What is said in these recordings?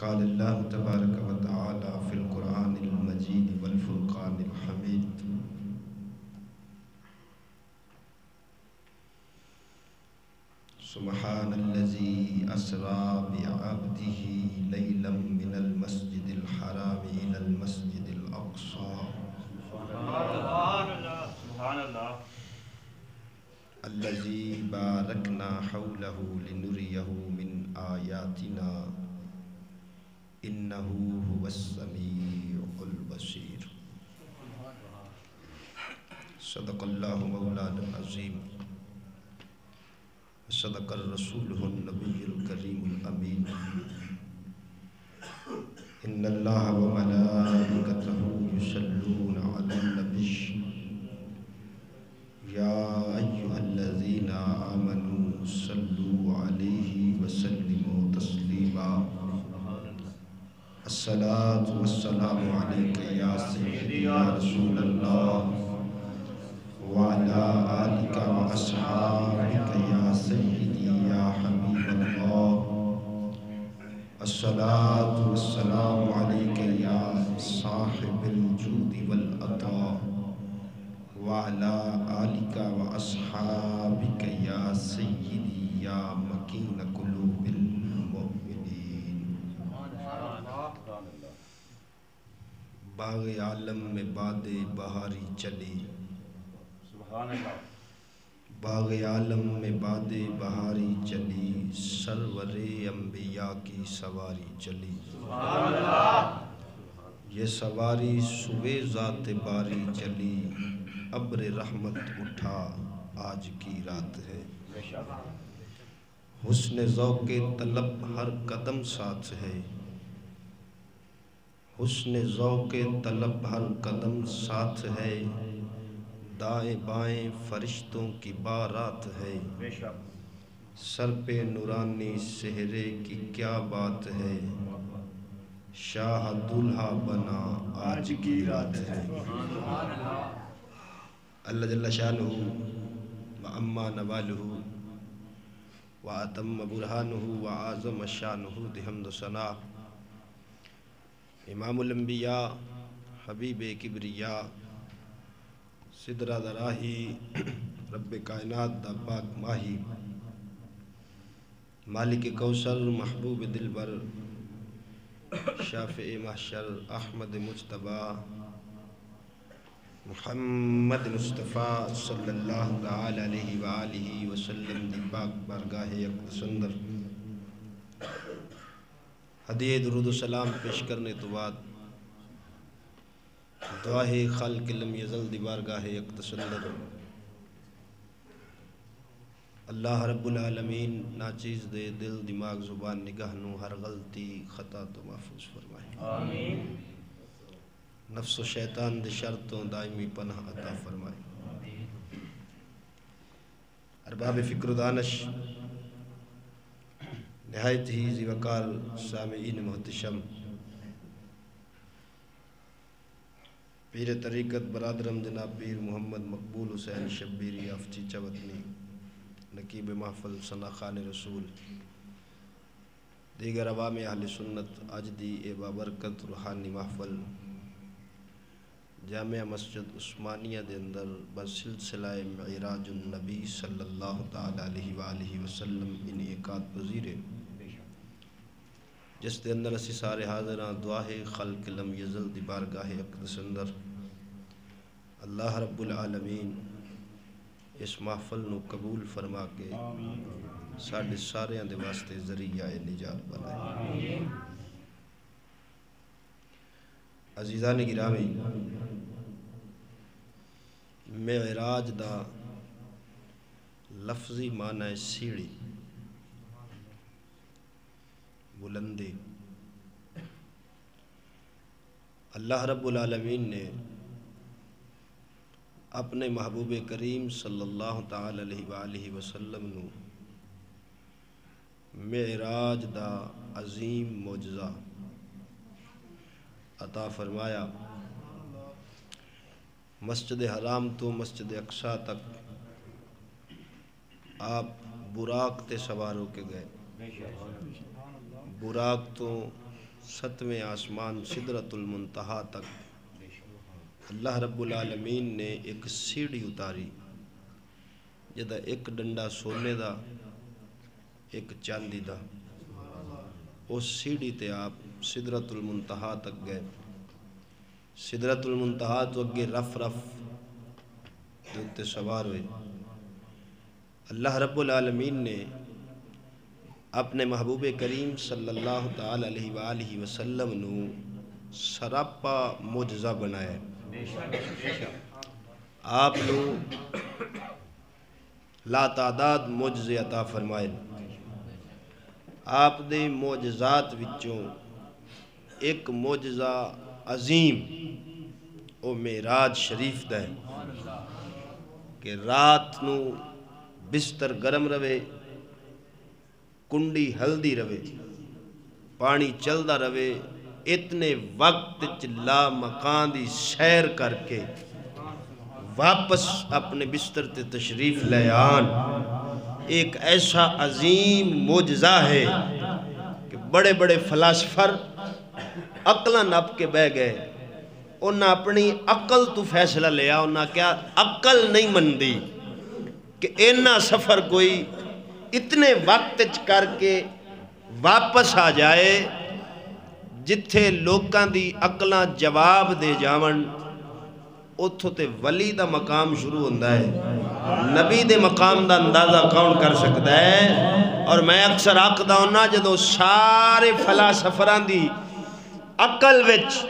قال اللہ تبارک و تعالی فی القرآن المجید والفرقان الحمید سبحان الذی اسری بعبدہ لیلا من المسجد الحرام الی المسجد الاقصی سبحان اللہ الذی بارکنا حولہ لنریہ من آیاتنا انہ هو السمیع البصیر صدق اللہ مولانا العظیم صدق الرسول النبی الکریم الامین ان اللہ وملائکتہ یصلون علی النبی یا ایہا الذین آمنوا صلوا علیہ وسلموا تسلیما الصلاة والسلام علیک یا سیدی یا رسول اللہ وعلى آلك وأصحابك يا سيدي يا حبيب الله الصلاة والسلام عليك يا صاحب الجود والعطاء وعلى آلك وأصحابك يا سيدي يا مكين قلوب المؤمنين باغ عالم میں باد بہاری چلی باغ عالم میں باد بہاری چلی سرور انبیاء کی سواری چلی یہ سواری صبح ذات باری چلی ابر رحمت اٹھا آج کی رات ہے حسن ذوق طلب ہر قدم ساتھ ہے حسن ذوق طلب ہر قدم ساتھ ہے دائیں بائیں فرشتوں کی بارات ہے سر پہ نورانی سہرے کی کیا بات ہے شاہ دولہا بنا آج کی رات ہے اللہ جل شانہ وعما نوالہ واتم برہانہ وعظم شانہ دی حمد و ثنا امام الانبیاء حبیب کبریاء سدرہ دراہی رب کائنات دا پاک ماہی مالک کوثر محبوب دلبر شافع محشر احمد مجتبی محمد مصطفیٰ صلی اللہ تعالی علیہ وآلہ وسلم دی پاک بارگاہ اقدس اندر ہدیہ درود و سلام پیش کرنے تو بعد دعا ہے خالق لم یزل دی بارگاہ اقدس اندر اللہ رب العالمین ناچیز دے دل دماغ زبان نگاہ نو ہر غلطی خطا تو محفوظ فرمائے آمین نفس و شیطان دے شرطوں دائمی پناہ عطا فرمائے ارباب فکر و دانش نہایت ہی ذی وقار سامعین محتشم پیر طریقت برادرم جناب پیر محمد مقبول حسین شبیری افچی چوتنی نقیب محفل ثنا خان رسول دیگر عوام اہل سنت آج دی اے بابرکت روحانی محفل جامع مسجد عثمانیہ دے اندر بسلسلہ معراج النبی صلی اللہ تعالی علیہ وآلہ وسلم انعقاد پذیر ہے جس دے اندر اسی سارے حاضران دعا ہے خلق لم یزل دی بارگاہ اقدس اندر اللہ رب العالمین اس محفل نو قبول فرما کے ساڑھے سارے دے واسطے ذریعہ نجات بنائے عزیزان گرامی معراج دا لفظی معنی سیڑھی بلندی اللہ رب العالمین نے اپنے محبوب کریم صلی اللہ تعالی علیہ وآلہ وسلم نو معراج دا عظیم معجزہ عطا فرمایا مسجد حرام تو مسجد اقصی تک آپ براق تے سوار ہو کے گئے براق تو 7ویں آسمان سدرۃ المنتہا تک اللہ رب العالمین نے ایک سیڑھی اتاری جدا ایک ڈنڈا سونے دا ایک چاندی دا. اس سیڑھی تے آپ سدرۃ المنتہا تک گئے. سدرۃ المنتہا تو اگے رف تے سوار ہوئے. اللہ رب العالمین نے اپنے محبوب کریم صلی اللہ تعالی علیہ وآلہ وسلم نو سراپا معجزہ بنایا. آپ نو لا تعداد معجزے عطا فرمائے. آپ دے معجزات وچوں ایک معجزہ عظیم او معراج شریف دا ہے کہ رات نو بستر گرم رہے، کنڈی ہلدی رہے، پانی چلدا رہے، اتنے وقت لا مکان دی سیر کر کے واپس اپنے بستر تے تشریف لے آن. ایک ایسا عظیم معجزہ ہے کہ بڑے بڑے فلاسفر عقلہ نپ کے بہ گئے. انہاں اپنی عقل تو فیصلہ لیا. انہاں کیا عقل نہیں مندی کہ اینا سفر کوئی اتنے وقت کر کے واپس آ جائے جتھے لوکاں دی عقلاں جواب دے جاون. اتھو تے ولی دا مقام شروع ہوندہ ہے. نبی دے مقام دا اندازہ کون کر سکتا ہے؟ اور میں اکثر آقدہ ہونا جدو سارے فلاسفران دی عقل وچ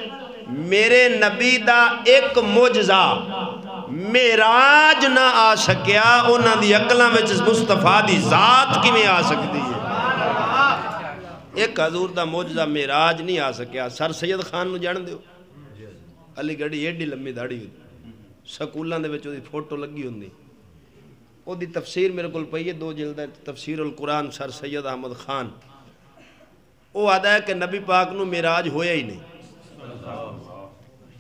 میرے نبی دا ایک معجزہ معراج نہ آ سکیا، انہاں دی عقلاں وچ مصطفیٰ دی ذات کی میں آ سکتی ہے. ایک حضور دا معجزہ معراج نہیں آ سکیا. سر سید خان نو جان دیو، علی گڑھی ایڈی لمبی داڑھی ہوتی، سکولان دے وچ دی فوٹو لگی ہوندی. او دی تفسیر میرے کول پئی ہے 2 جلد ہے، تفسیر القرآن سر سید احمد خان. او آدھا ہے کہ نبی پاک نو معراج ہویا ہی نہیں.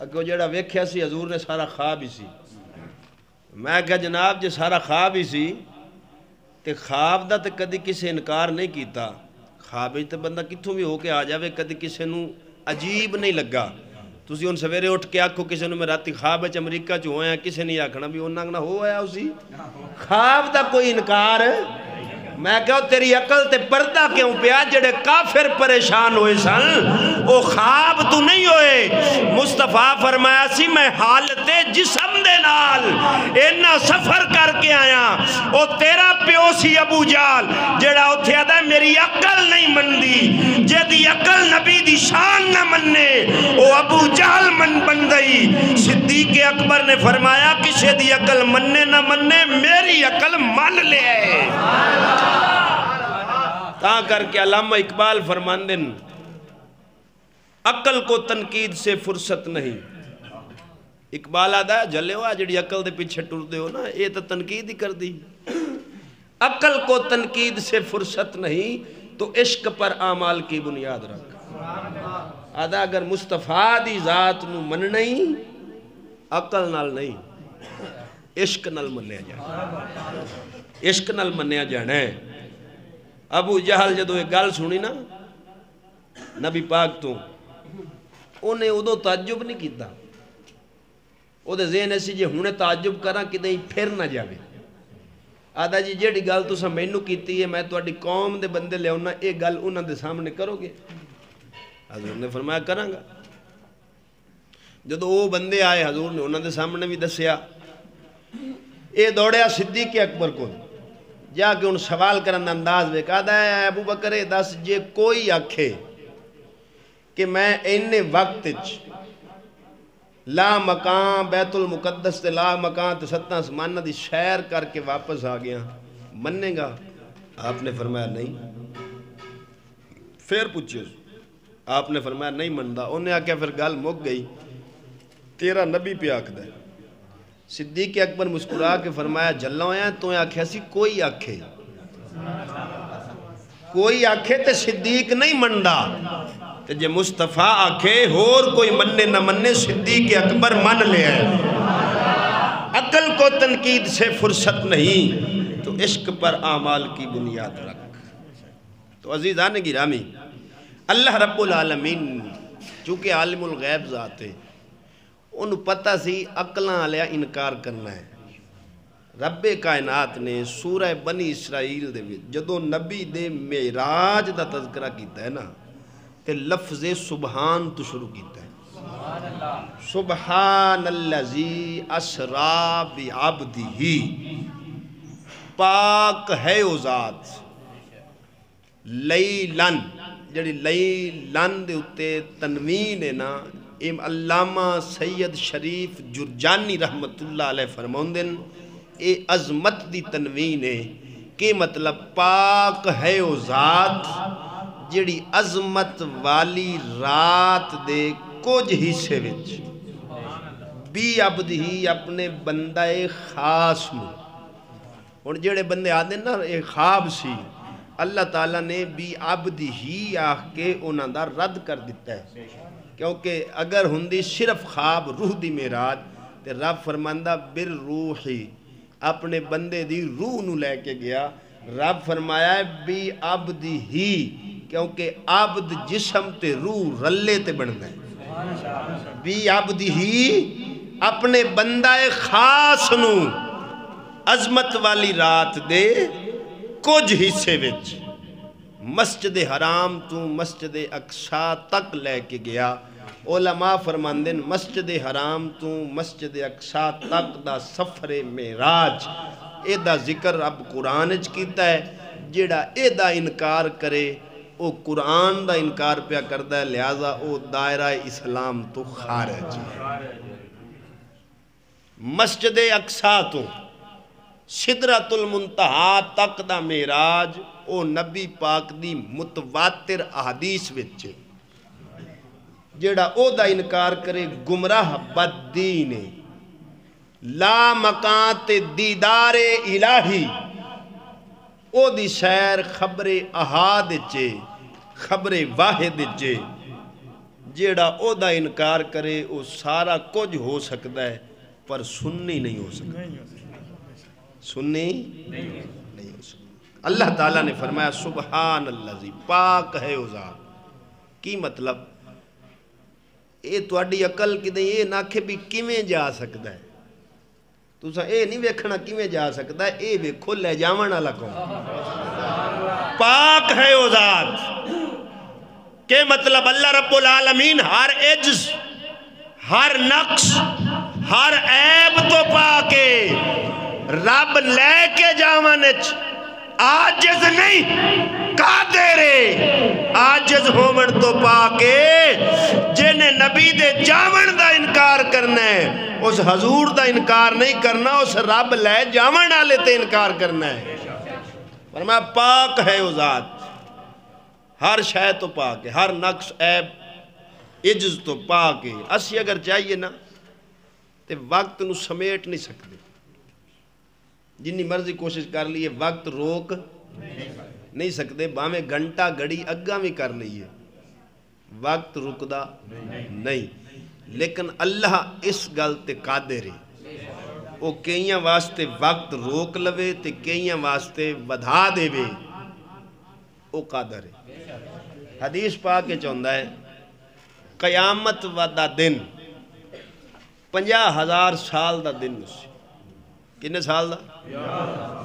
اگو جیڑا ویکھیا سی حضور نے سارا خواب ہی سی. میں کہا جناب جے سارا خواب ہی سی تے خواب دا تے کدی کسے انکار نہیں کیتا. خواب تے بندہ کتھوں بھی ہو کے آ جاوے کدی کسے نو عجیب نہیں لگا. تسی ان سویرے اٹھ کے آکھو کسے نو میں راتی خواب وچ امریکہ چ ہویا کسے نہیں آکھنا بھی انہاں نہ ہو آیا اسی. خواب دا کوئی انکار. میں کہو تیری عقل تے پردہ کیوں پیا؟ جڑے کافر پریشان ہوئے سن او خواب تو نہیں ہوئے. مصطفیٰ فرمایا سی میں حالت جسم دے نال اینا سفر کر کے آیا. او تیرا پیو سی ابو جال جڑا اتھے آدھا ہے میری عقل نہیں مندی. جے دی عقل نبی دی شان نہ مننے او ابو جال من بن گئی. صدیق اکبر نے فرمایا کسے دی عقل مننے نہ مننے میری عقل مان لے. تا کر کے علامہ اقبال فرماندن عقل کو تنقید سے فرصت نہیں. اقبال آدھا ہے جلے ہو جڑی عقل دے پیچھے ٹر دے ہو نا یہ تو تنقید ہی کر دی. عقل کو تنقید سے فرصت نہیں تو عشق پر اعمال کی بنیاد رکھ. آدھا اگر مصطفیٰ دی ذات نو من نہیں عقل نال نہیں عشق نال منیا جانا. عشق نال منیا جانا ہے. ابو جہل جدو ایک گل سنی نا نبی پاک تو انہیں ادو تعجب نہیں کیتا. او دے ذہن ایسی جے ہونے تعجب کرا کہ دیں پھر نہ جاوے. آدھا جی جیڑی گل تو سا مینو کیتی ہے میں تو اڈی قوم دے بندے لے ہونا ایک گل انہاں دے سامنے کرو گے؟ حضور نے فرمایا کراں گا. جدو وہ بندے آئے حضور نے انہاں دے سامنے بھی دسیا. اے دوڑیا صدیق اکبر کو جا کے ان سوال کرن انداز میں کہا ہے ابو بکر دس جے کوئی آکھے کہ میں اینے وقت لا مکان بیت المقدس تے لا مکان تے 7 آسمانہ دی شیر کر کے واپس آ گیا مننے گا؟ آپ نے فرمایا نہیں. پھر پوچھو آپ نے فرمایا نہیں مندا. انہیں آکھیا پھر گل مک گئی تیرا نبی پہ آکھدا ہے. صدیق اکبر مسکرا کے فرمایا جھلا ہویا تو آکھیا سی کوئی آکھے کوئی آکھے تے صدیق نہیں مندا. تے جے مصطفیٰ آکھے اور کوئی مننے نہ مننے صدیق اکبر من لے ہے. عقل کو تنقید سے فرصت نہیں تو عشق پر اعمال کی بنیاد رکھ. تو عزیزان گرامی اللہ رب العالمین چونکہ عالم الغیب ذات ہے، انہوں پتہ سی عقلاں والیا انکار کرنا ہے۔ رب کائنات نے سورہ بنی اسرائیل دے جدوں نبی دے معراج دا تذکرہ کیتا ہے نا تے لفظ سبحان تو شروع کیتا ہے۔ سبحان الذی اسرا بعبدہ، پاک ہے او ذات لیلن، جڑی لیلن دے اتے تنوین ہے نا، علامہ سید شریف جرجانی رحمت اللہ علیہ فرماؤندن اے عظمت دی تنوین ہے کہ مطلب پاک ہے او ذات جڑی عظمت والی رات دے کچھ حصے وچ بی عبدہی اپنے بندہ خاص نو، اور جڑے بندے آدھے نا ایک خواب سی، اللہ تعالیٰ نے بی عبدہی آکھ کے انہاں دا رد کر دیتا ہے، کیونکہ اگر ہندی صرف خواب روح دی معراج تے رب فرماندہ بالروحی اپنے بندے دی روح نو لے کے گیا۔ رب فرمایا ہے بی عبدہی، کیونکہ عبد جسم تے روح رلے تے بننا ہے۔ بی عبدہی اپنے بندہ خاص نو عظمت والی رات دے کچھ حصے وچ مسجد حرام تو مسجد اقصی تک لے کے گیا۔ علماء فرماندن مسجد حرام تو مسجد اقصی تک دا سفر معراج اے دا ذکر اب قرآن اچ کیتا ہے۔ جیڑا اے دا انکار کرے او قرآن دا انکار پیا کردا ہے، لہذا او دائرہ اسلام تو خارج ہے۔ مسجد اقصی تو سدرۃ المنتہا تک دا معراج او نبی پاک دی متواتر احادیث وچ جیڑا او دا انکار کرے گمراہ بددین لا مکان تے دیدار الہی، او دی سیر خبر احاد چے خبر واحد چے، جیڑا او دا انکار کرے او سارا کچھ ہو سکتا ہے پر سنی نہیں ہو سکتا، سنی نہیں ہو سکتا۔ اللہ تعالیٰ نے فرمایا سبحان اللہ، پاک ہے او ذات۔ کی مطلب اے تواڈی عقل کدے اے نہ کہ بھی کیویں جا سکتا ہے، تساں اے نہیں ویکھنا کیویں جا سکتا ہے، اے ویکھو لے جاون والا کون۔ پاک ہے او ذات کہ مطلب اللہ رب العالمین ہر عجز، ہر نقص، ہر عیب تو پاکے، رب لے کے جاون وچ عاجز نہیں، قادر ہے، عاجز ہومن تو پاکے۔ جنہیں نبی دے جاون دا انکار کرنا ہے اس حضور دا انکار نہیں کرنا، اس رب لے جاون والے تے انکار کرنا ہے۔ فرمایا پاک ہے وہ ذات، ہر شے تو پاک ہے، ہر نقص عیب عجز تو پاک ہے۔ اسی اگر چاہیے نا تے وقت نو سمیٹ نہیں سکتے، جنی مرضی کوشش کر لیے وقت روک نہیں سکتے، باہمیں گھنٹہ گھڑی اگاں بھی کر لیے وقت رکدا نہیں، لیکن اللہ اس گل تے قادر ہے، وہ کئیاں واسطے وقت روک لوے تے کئیاں واسطے ودھا دے وے، وہ قادر ہے۔ حدیث پاک کے چاہتا ہے قیامت دا دن 50,000 سال دا دن اسی، کنے سال دا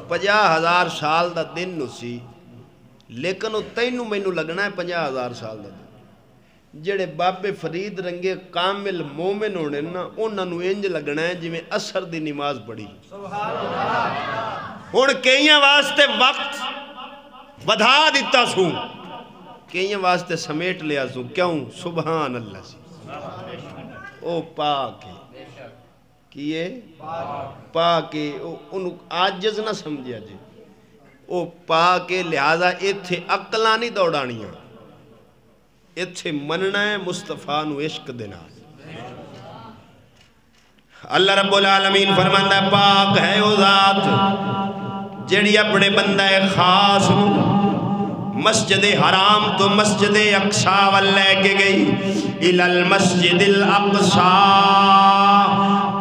50,000 سال دا دن اسی، لیکن وہ تینوں مینوں لگنا ہے 50,000 سال دا دن۔ جڑے بابے فرید رنگے کامل مومن ہونے نا انہاں نو انج لگنا ہے جی میں اثر دی نماز پڑھی۔ ہن کئیاں واسطے وقت ودھا دیتا سوں، کئیاں واسطے سمیٹ لیا سوں، کیوں؟ سبحان اللہ سی، او پاک ہے، کیے پاک ہے، انہوں عاجز نہ سمجھیا جی، او پاک ہے، لہذا ایتھے عقلاں نہیں دوڑانیاں، ایتھے مننا ہے مصطفیٰ نو عشق دینا۔ اللہ رب العالمین فرماتا ہے پاک ہے او ذات جڑی اپنے بندہ خاص نو مسجد حرام تو مسجد اقصی وال لے کے گئی، الی المسجد الاقصی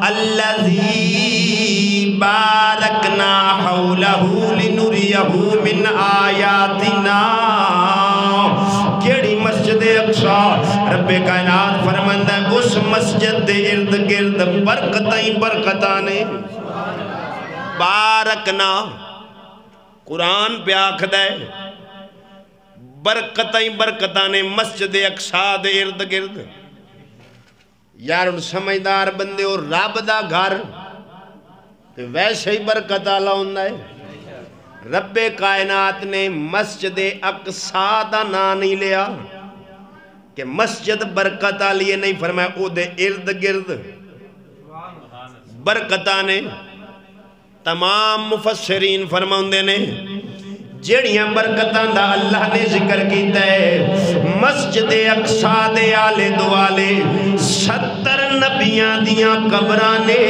الذی بارکنا حولہ لنریہ من آیاتنا، کیڑی مسجد اقصا رب کائنات فرماندہ ہے اس مسجد دے ارد گرد برکتیں برکتانے بارکنا قرآن پہ آکھدا ہے برکتیں برکتانے مسجد اقصا دے ارد گرد یار ان سمجھدار بندے اور رب دا گھر ویسے ہی برکت آلہ ہوندہ ہے رب کائنات نے مسجد اقصا دا نا نہیں لیا کہ مسجد برکت آلیے نہیں فرمایا او دے ارد گرد برکتانے تمام مفسرین فرماؤندے نے جیڑیاں برکتاں دا اللہ نے ذکر کیتا ہے مسجد اقصا دے آلے دوالے 70 نبیاں دیاں قبرانے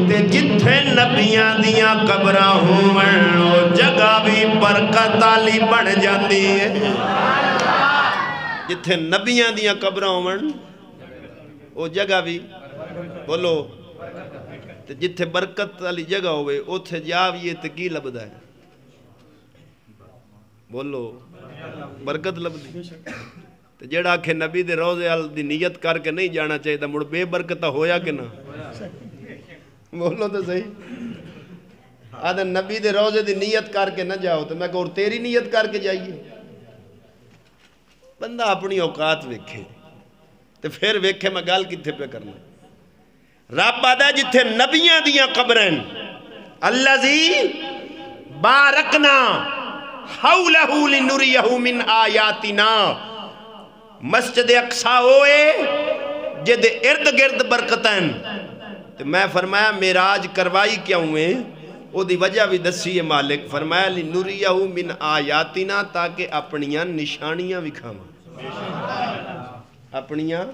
تے جتھے نبیاں دیاں قبراں ہوں وہ جگہ بھی برکت آلی بڑھ جاندی ہے جتھے نبیاں دیاں قبراں ہوں وہ جگہ بھی بولو تے جتھے برکت آلی جگہ ہوئے اتھے جاویے تے کی لبدا ہے بولو برکت لبدی تے جیڑا آکھے نبی دے روزے آل دی نیت کر کے نہیں جانا چاہیے تا مڑ بے برکتہ ہویا کہ نہ بولو تو صحیح آدھا نبی دے روزے دی نیت کر کے نہ جاؤ تو میں کہو تیری نیت کر کے جائیے بندہ اپنی اوقات ویکھے تے پھر ویکھے میں گال کتھے پہ کرنا رب آدھا جتھے نبیاں دیاں قبریں اللذی بارکنا حولہو لنوریہو من آیاتنا مسجد اقصا ہوئے جد ارد گرد برکتیں تو میں فرمایا معراج کروائی کیا ہوئے او دی وجہ بھی دسی ہے مالک فرمایا لنوریہو من آیاتنا تاکہ اپنیاں نشانیاں وکھاواں اپنیاں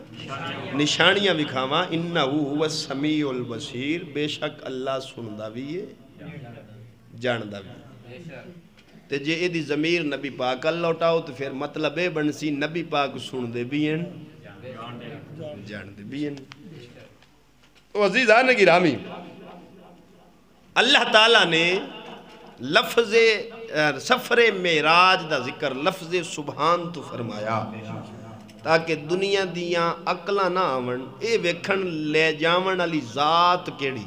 نشانیاں وکھاواں انہو ہوا السمیع البصیر بے شک اللہ سندہ بھی ہے جاندہ بھی تے جے اے دی ضمیر نبی پاک اللہ اٹھاؤ تو پھر مطلب اے بنسی نبی پاک سن دے بھی ہیں جان دے بھی ہیں تو عزیز آنے کی رامی اللہ تعالیٰ نے لفظ سفر معراج دا ذکر لفظ سبحان تو فرمایا تاکہ دنیا دیاں عقلہ نہ آون اے ویکھن لے جاون علی ذات کیڑی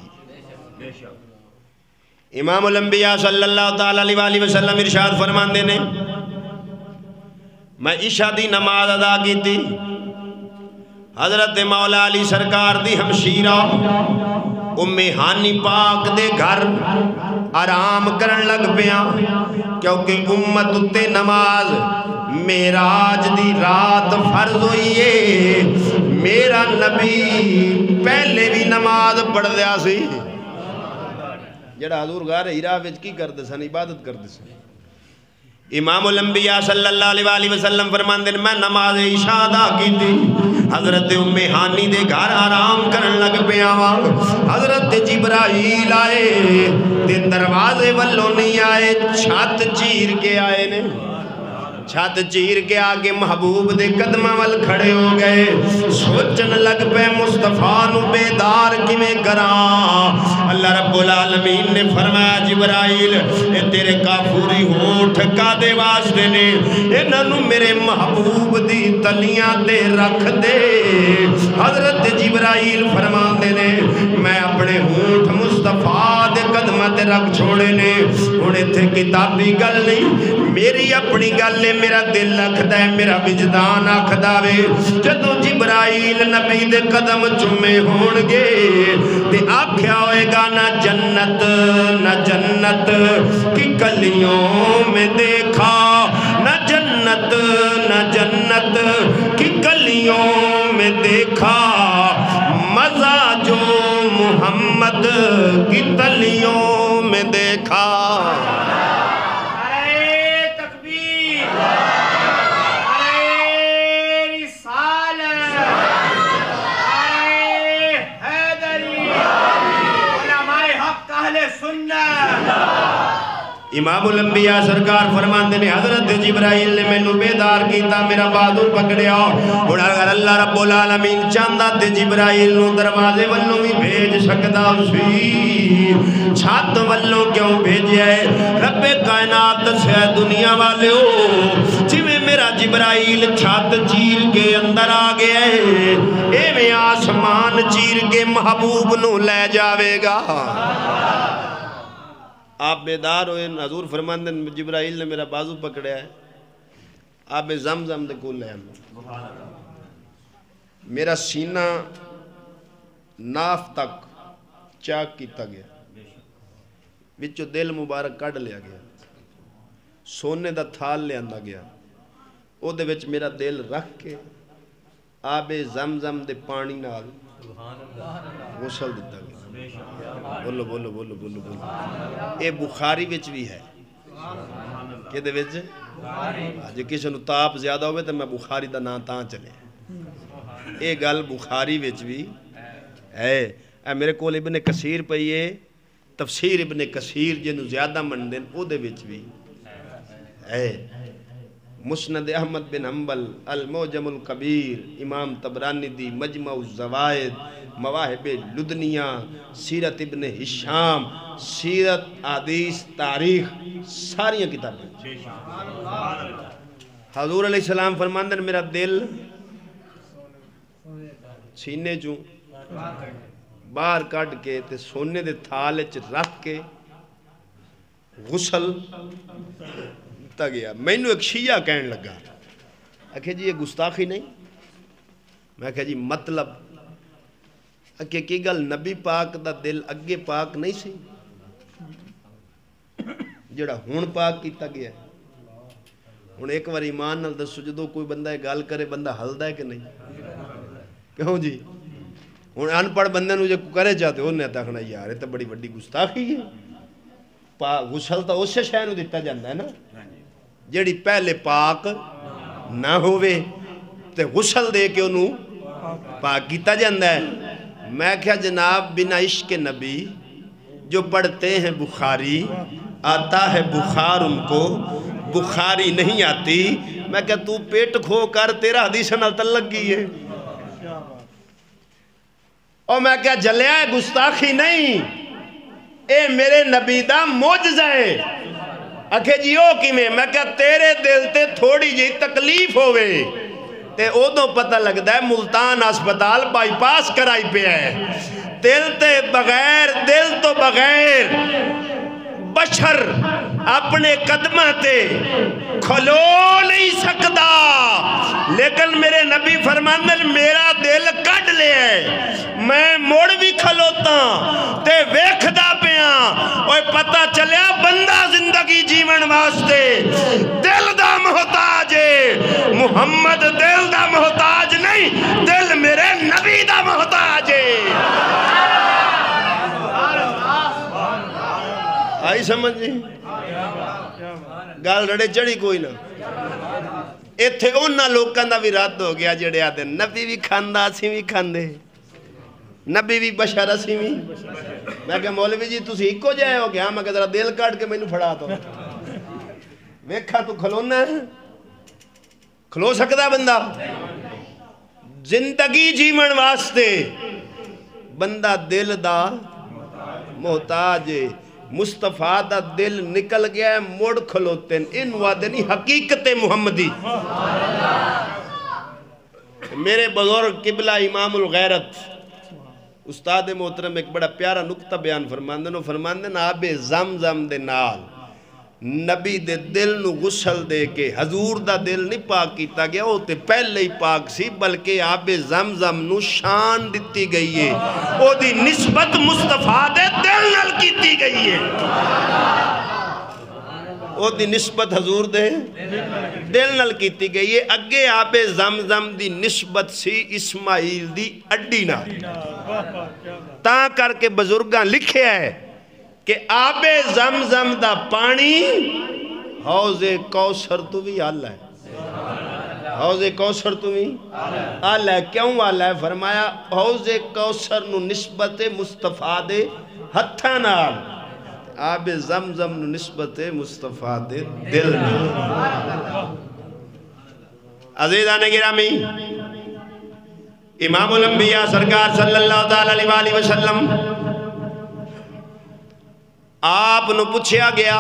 امام الانبیاء صلی اللہ علیہ وآلہ وسلم ارشاد فرمان دینے میں عشاء دی نماز ادا کی تھی حضرت مولا علی سرکار دی ہمشیرہ ام ہانی پاک دے گھر آرام کرن لگ پیاں کیونکہ امت اتے نماز معراج دی رات فرض ہوئی ہے میرا نبی پہلے بھی نماز پڑھ دیا سی جڑا حضور غار ہیرا وچ کی کردے سن عبادت کردے سن امام الانبیاء صلی اللہ علیہ وآلہ وسلم فرماندے میں نماز عشاء ادا کی تھی حضرت ام ہانی دے گھر آرام کرن لگ پیا حضرت جبرائیل آئے تے دروازے والوں نہیں آئے چھت چیر کے آئے نے چھت چیر کے آگے محبوب دے قدمہ وال کھڑے ہو گئے سوچن لگ پہ مصطفیٰ نو بیدار کی میں کران اللہ رب العالمین نے فرمایا جبرائیل اے تیرے کافوری ہونٹ کا دے واسطے نے انہوں میرے محبوب دی تلیاں دے رکھ دے حضرت جبرائیل فرمان دے نے میں اپنے ہونٹ مصطفیٰ دے قدمہ تے رکھ چھوڑے نے انہیں تھے کتابی گل نہیں میری اپنی گل نے میرا دل لکھدا ہے میرا وجدان آکھدا وے جدوں جبرائیل نبی دے قدم چومے ہون گے تے آکھیا ہوئے گا نہ جنت کی گلیوں میں دیکھا نہ جنت کی گلیوں میں دیکھا مزہ جو محمد کی تلیوں میں دیکھا امام الانبیاء سرکار فرماندے نے حضرت جبرائیل نے میں نو بیدار کیتا میرا بہادر پکڑیا اور اگر اللہ رب العالمین چاہتا تے جبرائیل نو دروازے والوں بھی بھیج سکتا سی چھت والوں کیوں بھیجے رب کائنات سے دنیا والے ہو جی میں میرا جبرائیل چھت چیر کے اندر آ گیا ہے، اے میں آسمان چیر کے محبوب نو لے جاوے گا۔ آپ بیدار ہوئے، حضور فرماندے جبرائیل نے میرا بازو پکڑیا ہے، آپ زمزم دے کول لے آنا، میرا سینہ ناف تک چاک کیتا گیا، وچو دل مبارک کڈ لیا گیا، سونے دا تھال لے آندا گیا، او دے وچ میرا دل رکھ کے آب زمزم دے پانی نال غسل دیتا گیا۔ بولو بولو بولو بولو بولو، اے بخاری وچ بھی ہے، کہ دے وچ جے کسی نو تاپ زیادہ ہوئے تو میں بخاری دا نام تاں چلے، اے گل بخاری وچ بھی ہے۔ اے میرے کول ابن کثیر پئیے، تفسیر ابن کثیر جنو زیادہ مندن او دے وچ بھی ہے، مسند احمد بن حنبل، المعجم الکبیر، امام طبرانی دی مجمع الزوائد، مواہب لدنیہ، سیرت ابن ہشام، سیرت حدیث تاریخ، ساریاں کتابیں۔ حضور علیہ السلام فرماندن میرا دل سینے چوں باہر کٹ کے تے سونے دے تھال چ رکھ کے غسل تا گیا۔ میں نے ایک شیعہ کہنے لگا، کہ جی یہ گستاخی نہیں؟ میں کہا جی مطلب کہ کی گل نبی پاک دا دل اگے پاک نہیں سی جڑا ہون پاک کیتا گیا ہے؟ ہون ایک بار ایمان نال دسو جدو کوئی بندہ گل کرے بندہ ہلدا ہے کہ نہیں؟ کہوں جی ہون ان پڑھ بندے نو جے کرے چاہتے ہو نے تکھنا یار یہ تو بڑی بڑی گستاخی ہے۔ غسل تو اس شے نو دتا جاندا ہے نا جیڑی پہلے پاک نہ ہوئے تے غسل دے کے انہوں پاک کیتا جاندا ہے۔ میں کہا جناب بنا عشق نبی جو پڑھتے ہیں بخاری آتا ہے بخار ان کو بخاری نہیں آتی۔ میں کہا تو پیٹ کھو کر تیرا حدیث نال تعلق گئی ہے، اور میں کہا جلیا ہے گستاخی نہیں، اے میرے نبی دا معجزہ ہے۔ اکھے جی او کی میں کہا تیرے دل تے تھوڑی جی تکلیف ہوئے تے او دو پتہ لگتا ہے ملتان اسپتال بائی پاس کرائی پہ ہے، دل تے بغیر دل تو بغیر بشر اپنے قدمہ تے کھلو نہیں سکتا، لیکن میرے نبی فرماندن میرا دل کٹ لے ہے، میں موڑ بھی کھلوتا تے ویکھدا پیاں، اوہ پتہ چلیا بندہ زندگی جیون واسطے دل دا محتاج ہے، محمد دل دا محتاج نہیں، دل میرے نبی دا محتاج ہے۔ آئی سمجھ جی گال رڑے چڑی کوئی نہ ایتھے انہا لوکاں دا بھی رات ہو گیا جڑے آدھے نبی بھی کھاندا اسی بھی کھاندے، نبی بھی بشر اسی بھی۔ میں کہا مولوی جی تسی ایک کو جائے ہو گیا، میں کہا ذرا دل کاٹ کے میں نو پھڑا تو ویکھا تو کھلونا ہے، کھلو سکتا بندہ زندگی جیون واسطے بندہ دل دا محتاج ہے۔ مصطفیٰ دا دل نکل گیا ہے موڑ کھلوتے ہیں، ان وعدنی حقیقت محمدی۔ میرے بزرگ قبلہ امام الغیرت استاد محترم ایک بڑا پیارا نکتہ بیان فرماندن آب زمزم دے نال نبی دے دل نو غسل دے کے حضور دا دل نہیں پاک کیتا گیا، وہ تے پہلے ہی پاک سی، بلکہ آب زمزم نو شان دیتی گئی ہے، وہ دی نسبت مصطفیٰ دے دل نال کیتی گئی ہے، وہ دی نسبت حضور دے دل نال کیتی گئی ہے۔ اگے آب زمزم دی نسبت سی اسماعیل دی اڈی نال، تاں کر کے بزرگاں لکھے ہے کہ آب زمزم دا پانی حوض کوثر تو بھی آلہ ہے، حوض کوثر تو بھی آلہ ہے۔ کیوں آلہ ہے؟ فرمایا حوض کوثر نو نسبت مصطفیٰ دے ہتھاں نال، آب زمزم نو نسبت مصطفیٰ دے دل نال۔ عزیزان گرامی، امام الانبیاء سرکار صلی اللہ علیہ وسلم آپ نو پوچھیا گیا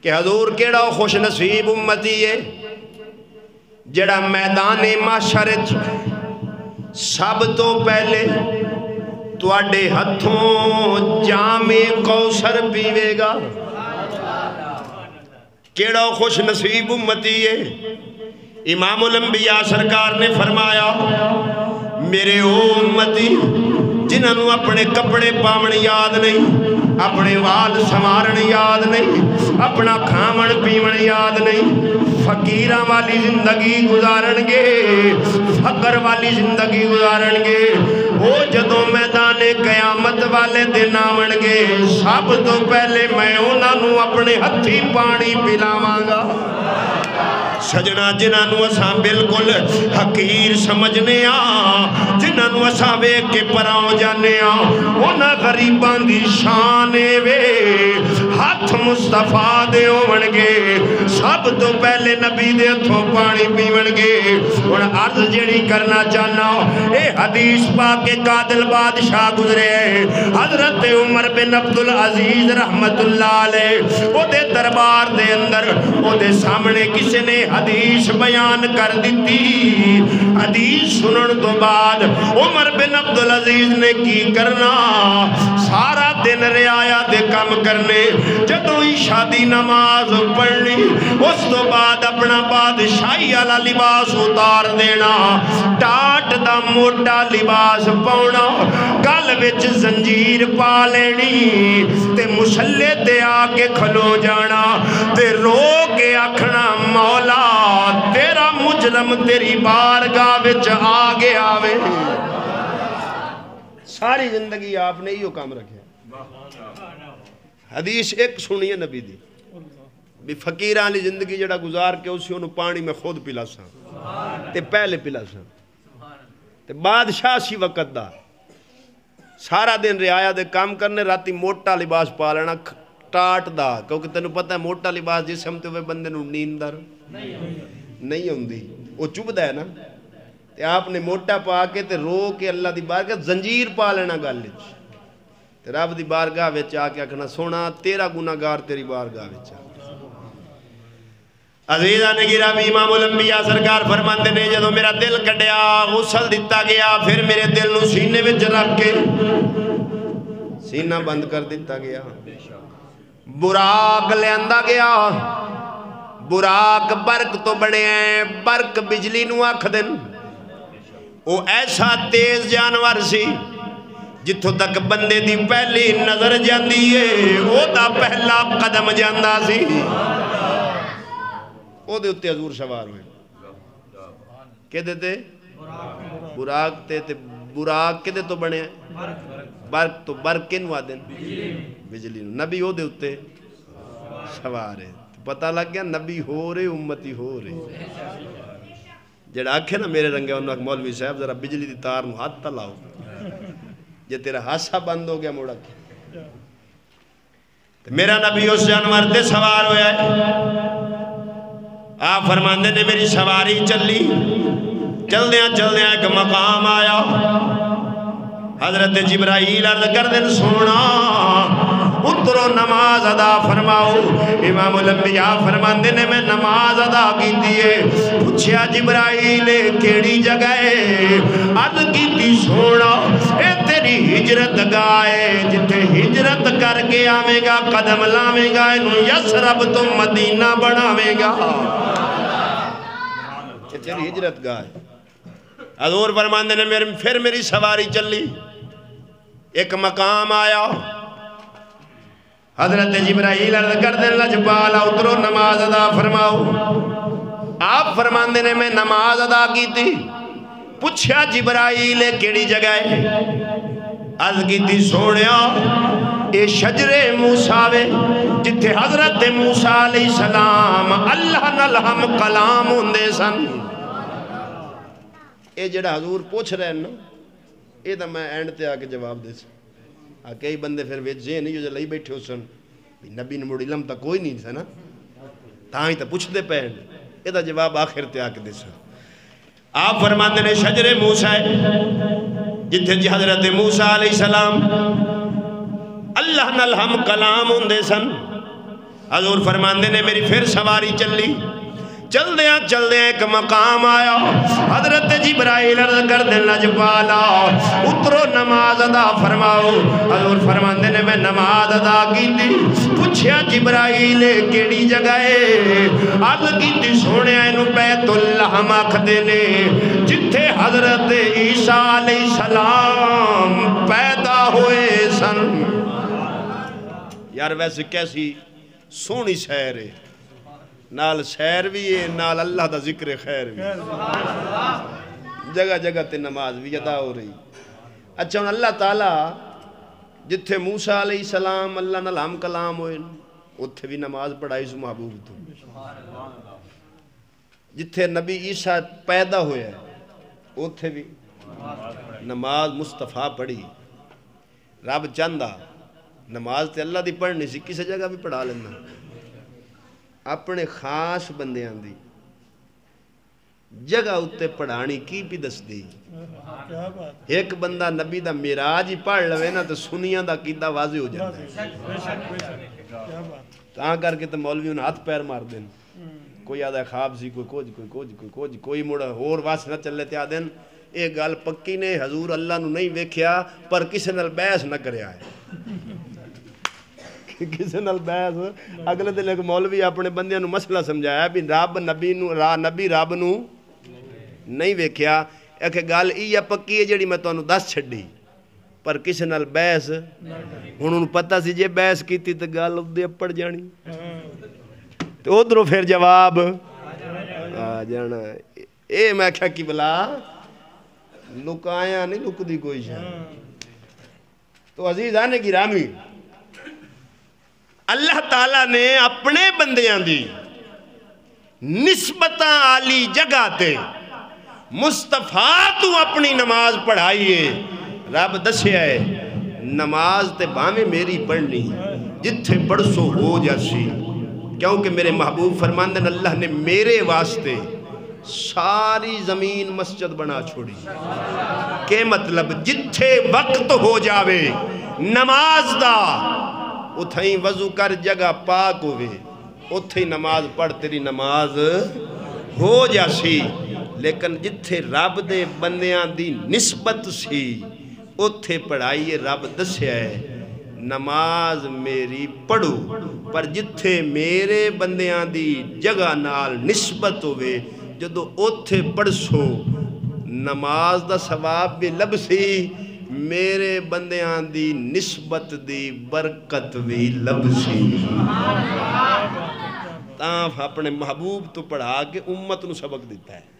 کہ حضور کیڑا خوش نصیب امتی ہے جڑا میدان محشر سب تو پہلے تواڈے ہتھوں جام کوثر پیوے گا. کیڑا خوش نصیب امتی ہے. امام الانبیاء سرکار نے فرمایا میرے او امتی جنہوں اپنے کپڑے پاون یاد نہیں، اپنے وال سمارن یاد نہیں، اپنا کھاون پیون یاد نہیں، فقیراں والی زندگی گزارن گے، فقر والی زندگی گزارن گے، وہ جدوں میدان قیامت والے دن آون گے سب تو پہلے میں انہاں نوں اپنے ہتھی پانی پلاواں گا. سجنا جنہوں اساں بالکل حقیر سمجھنے جنہوں اساں ویکھ کے پراؤ جانے انہاں غریباں دی شان وے ہاتھ مصطفیٰ دے ہون گے سب تو پہلے نبی دے ہتھوں پانی پیون گے. ہن عرض جڑی کرنا چاہنا اے حدیث پاک کے قاتل بادشاہ گزرے حضرت عمر بن عبدالعزیز رحمت اللہ علیہ او دے دربار دے اندر او دے سامنے کسی نے حدیث بیان کر دیتی. حدیث سنن تو بعد عمر بن عبدالعزیز نے کی کرنا سارا دن رعایا دے کم کرنے جدوں عشاء دی نماز پڑھنی اس تو بعد اپنا بادشاہی والا لباس اتار دینا ٹاٹ دا موٹا لباس پاؤنا گل وچ زنجیر پا لینی تے مسلے تے آ کے کھلو جانا تے رو کے آکھنا مولا تیرا مجرم تیری بارگاہ وچ آگے آوے. ساری زندگی آپ نے یہ کام رکھے. حدیث ایک سنیے نبی دی بھی فقیران لی زندگی جڑا گزار کے اسی انہوں پانی میں خود پلا سا تے پہلے پلا سا تے بادشاہ سی وقت دا سارا دن رعایا دے کام کرنے راتی موٹا لباس پا لینا ٹاٹ دا کیونکہ تینوں پتہ ہے موٹا لباس جسم تے ہوئے بندے نوں نیندر نہیں ہوندی وہ چبدا ہے نا تے آپ نے موٹا پا کے تے رو کے اللہ دی بارگاہ زنجیر پا لینا گل وچ تے رب دی بارگاہ وچ آ کے آکھنا سونا تیرا گناہگار تیری بارگاہ وچ. عزیزان گرامی امام الانبیاء سرکار فرماندے نے جدوں میرا دل کڈیا غسل دتا گیا پھر میرے دل نو سینے وچ رکھ کے سینہ بند کر دیتا گیا. براق لیاندا گیا. براق برق تو بنے ہیں برق بجلی نو آکھ دن وہ ایسا تیز جانور سی جتھوں تک بندے دی پہلی نظر جاندی ہے وہ دا پہلا قدم جاندا سی. او دے اتے حضور سوار ہوئے کہ دیتے براق تے براق کے دے تو بنے ہیں برق تو برق کنو آدن بجلی نبی او دے اتے سوار ہے. پتہ لگ گیا نبی ہو رہے امتی ہو رہے. جڑا آکھے نا میرے رنگے انہوں مولوی صاحب ذرا بجلی دی تار نو ہاتھ تلاؤ جے تیرا حاسہ بند ہو گیا موڑا کے میرا نبی اس جانور تے سوار ہویا ہے. آپ فرماندے نے میری سواری چلی چل دیاں ایک مقام آیا حضرت جبرائیل عرض کر دن سونا اترو نماز ادا فرماؤ. امام الانبیاء فرماندے نے میں نماز ادا کی دیئے پوچھیا جبرائیل کیڑی جگہ ہے عرض کی دی سونا اے تیری ہجرت گائے جتے ہجرت کر کے آمیں گا قدم لامیں گا انہوں یسرب تو مدینہ بناویں گا تیری ہجرت گائے. حضور فرماندے نے پھر میری سواری چلی ایک مقام آیا حضرت جبرائیل عرض کر دے لجبالا اترو نماز ادا فرماؤ. آپ فرماندے نے میں نماز ادا کی تھی پوچھا جبرائیل کیڑی جگہ ہے عرض کی تھی سونیا اے شجر موسیٰ وے جتھے حضرت موسیٰ علیہ السلام اللہ نلہم کلام ہوندے سن. اے جڑا حضور پوچھ رہے ہیں نا اے دا میں اینڈ تے آکے جواب دے سن. کئی بندے پھر ویجے نہیں جو لئی بیٹھے ہو سن نبی نے مڑی علم تا کوئی نہیں سا نا تاں ہی تا پوچھ دے پہن اے دا جواب آخر تے آکے دے سن. آپ فرماندے نے شجر موسیٰ جتھے جی حضرت موسیٰ علیہ السلام اللہ نلہم کلام ہوندے سن حضور فرماندے نے میری پھر سواری چلی، چل دیا ایک مقام آیا، حضرت جبرائیل عرض کر دے لجپالا اترو نماز ادا فرماؤ۔ حضور فرماندے نے میں نماز ادا کی تھی، پوچھیا جبرائیل کیڑی جگہ ہے؟ عرض کی تھی سونے اینو بیت اللہ مکھدے نے، جتھے حضرت عیسیٰ علیہ السلام پیدا ہوئے سن۔ یار ویسے کیسی سونی سیر ہے، نال سیر بھی ہے، نال اللہ دا ذکر خیر بھی، جگہ جگہ تے نماز بھی ادا ہو رہی۔ اچھا ان اللہ تعالیٰ جتھے موسیٰ علیہ السلام اللہ نال ہم کلام ہوئے اتھے بھی نماز پڑھائی سو محبوب تو، جتھے نبی عیسیٰ پیدا ہوئے اتھے بھی نماز مصطفیٰ پڑھی۔ رب چاندہ نماز تے اللہ دی پڑھنی سی، کسی جگہ بھی پڑھا لینا، اپنے خاص بندیاں دی جگہ اتے پڑھانی کی بھی دس دی۔ ایک بندہ نبی دا میراج ہی پڑھ لوے نا تو سنیاں دا قیدہ واضح ہو جاتا ہے۔ تاں کر کے تو مولویوں نے ہاتھ پیر مار دیں، کوئی آدھا خواب سی، کوئی مڑا اور واس نہ چلے تے آدھیں اے گال پکی نے حضور اللہ نو نہیں ویکھیا پر کسے نال بحث نہ کرے آئے، کسے نال بحث۔ اگلے دن ایک مولوی اپنے بندیاں نو مسئلہ سمجھایا بھی رب نبی رب نو نہیں ویکھیا، ایک گال ای پکی ہے جڑی میں تو انو دس چھڑی پر کسے نال بحث، انہوں پتہ سی جے بحث کیتی تو گال دے پڑ جانی، تو ادھروں پھر جواب آ جانا۔ اے میں کہا کی بلا لکایا نہیں لک دی کوئی شاہ۔ تو عزیز آنے کی رامی اللہ تعالیٰ نے اپنے بندیاں دی نسبتاں عالی جگہ تے مصطفیٰ تو اپنی نماز پڑھائیے۔ رب دسیا ہے نماز تے باہیں میری پڑھنی جتھے پڑھسو ہو جاسی، کیونکہ میرے محبوب فرماندن اللہ نے میرے واسطے ساری زمین مسجد بنا چھوڑی۔ کہ مطلب جتھے وقت ہو جاوے نماز دا اتھائیں وضو کر جگہ پاک ہوئے، اتھیں نماز پڑھ تیری نماز ہو جاسی۔ لیکن جتھے رب دے بندیاں دی نسبت سی اتھے پڑھائیے، رب دسیا ہے نماز میری پڑھو، پر جتھے میرے بندیاں دی جگہ نال نسبت ہوئے جدو اتھے پڑھسو نماز دا ثواب بھی لبسی، میرے بندیاں دی نسبت دی برکت بھی لبسی۔ تاں اپنے محبوب تو پڑھا کے امت نو سبق دیتا ہے۔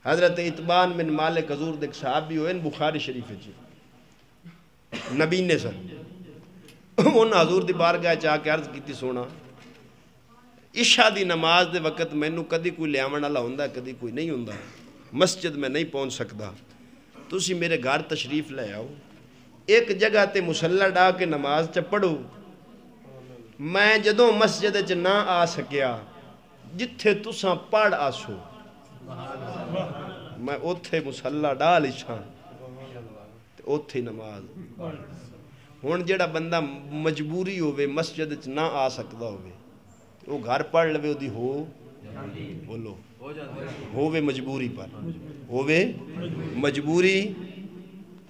حضرت اتبان بن مالک حضور دیکھ صحابی ہوئے بخاری شریف جی نبی نے سن، انہوں حضور دی بارگاہ چاہ کے عرض کیتی سونا عشاء دی نماز دے وقت مینوں کدی کوئی لے آون والا ہوندا کدی کوئی نہیں ہوندا، مسجد میں نہیں پہنچ سکدا، تسی میرے گھر تشریف لے آؤ، ایک جگہ تے مصلی ڈا کے نماز چ پڑھو۔ میں جدوں مسجد چ نہ آ سکیا جتھے تساں پڑھ آسو میں اتھے مصلی ڈا لچھاں تے اتھے نماز۔ ہن جڑا بندہ مجبوری ہوئے مسجد چ نہ آ سکدا ہوئے وہ گھر پڑھ لوے دی ہو بولو ہووے مجبوری پر ہووے مجبوری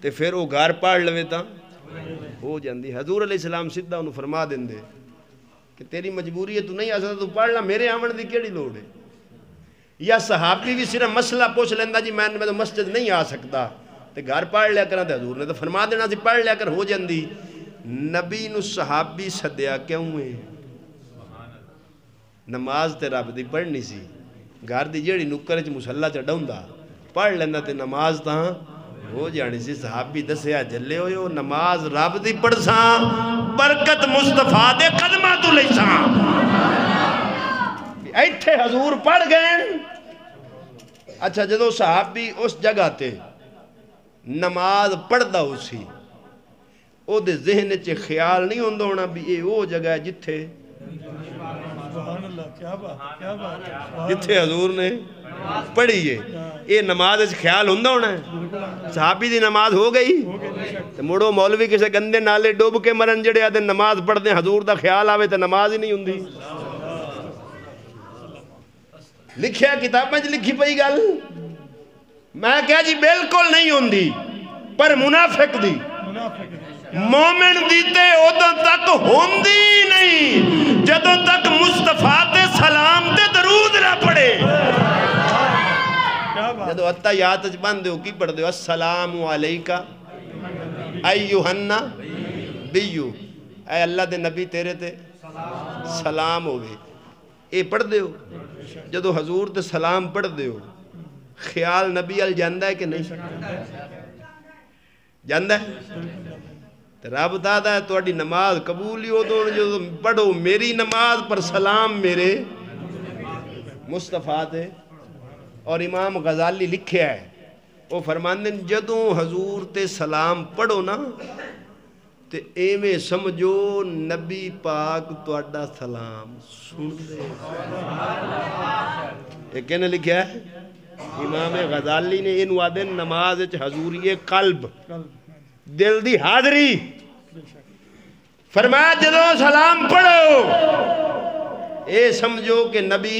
تے پھر وہ گھر پڑھ لوے تا ہو جاندی۔ حضور علیہ السلام سیدھا انہوں فرما دیں دے کہ تیری مجبوری ہے تو نہیں آ سکتا تو پڑھ لا، میرے آمن دی کیڑی لوڑ ہے۔ یا صحابی بھی صرف مسئلہ پوچھ لیندہ جی میں تو مسجد نہیں آ سکتا تے گھر پڑھ لیا کرنا تے حضور نے تو فرما دینا سی پڑھ لیا کر ہو جاندی۔ نبی نو صحابی صدیا کیوں ہے؟ نماز تے رب دی پڑھنی سی، گھر دی جیڑی نکر چ مصلی چ ڈوندا پڑھ لینا تے نماز تاں ہو جانی سی۔ صحابی دسیا جلے ہوئے ہو نماز رب دی پڑھ ساں برکت مصطفیٰ دے قدمہ تو لئی ساں۔ ایتھے حضور پڑھ گئے۔ اچھا جدو صحابی اس جگہ تے نماز پڑھ دا ہو سی او دے ذہن چے خیال نہیں ہوندہ ہونا بھی اے وہ جگہ ہے جتھے حضور نے پڑھیے یہ نماز خیال ہوں ہونا ہے صحابی دی نماز ہو گئی تو مڑو مولوی کسے گندے نالے ڈوب کے مرن جڑے آدھے نماز پڑھ دیں حضور دا خیال آوے تو نماز ہی نہیں ہوں دی لکھیا کتابیں لکھی پئی گل میں کہا جی بالکل نہیں ہوں دی پر منافق دی مومن دیتے ادھر تک ہوندی نہیں جدوں تک مصطفیٰ تے سلام تے درود نہ پڑھے جدو اتحیات بند ہو کی پڑھ دے السلام علیکہ ایوہنہ بیو اے اللہ دے نبی تیرے تے سلام ہوئے اے پڑھ دے ہو جدو حضور تے سلام پڑھ دے ہو خیال نبی ال جاندہ ہے کہ نہیں جاندہ ہے رب دادا ہے توڑی نماز قبولی ہو دو جو پڑھو میری نماز پر سلام میرے مصطفیٰ تے اور امام غزالی لکھے ہے وہ فرماندے جدوں حضور تے سلام پڑھو نا تے ایمیں سمجھو نبی پاک توڑا سلام سن دے یہ کہنے لکھے ہے امام غزالی نے انہوں آدھے نماز حضوری قلب دل دی حاضری فرمایا جدو سلام پڑھو اے سمجھو کہ نبی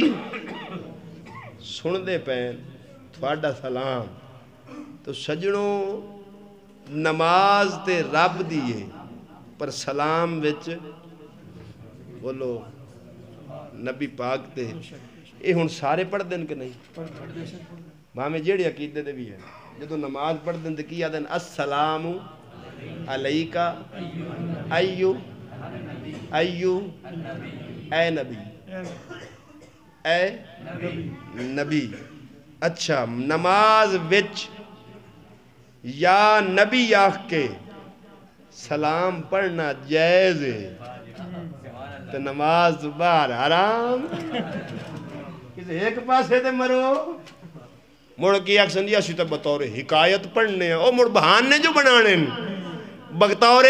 سن دے پین تھوڑا سلام تو سجنوں نماز تے رب دیئے پر سلام وچ بولو نبی پاک تے اے ہن سارے پڑھ دیں کہ نہیں ماں جیڑی عقیدے دے بھی ہے جدو نماز پڑھ دیں کی آدھیں السلام علیکہ ایو اے نبی اے نبی اچھا نماز وچ یا نبی آخ کے سلام پڑھنا جائز ہے تو نماز باہر حرام کسی ایک پاسے دے مرو مڑ کی ایک سندیا سی تو بطور حکایت پڑھنے ہیں او مڑ بہانے جو بنانے بطور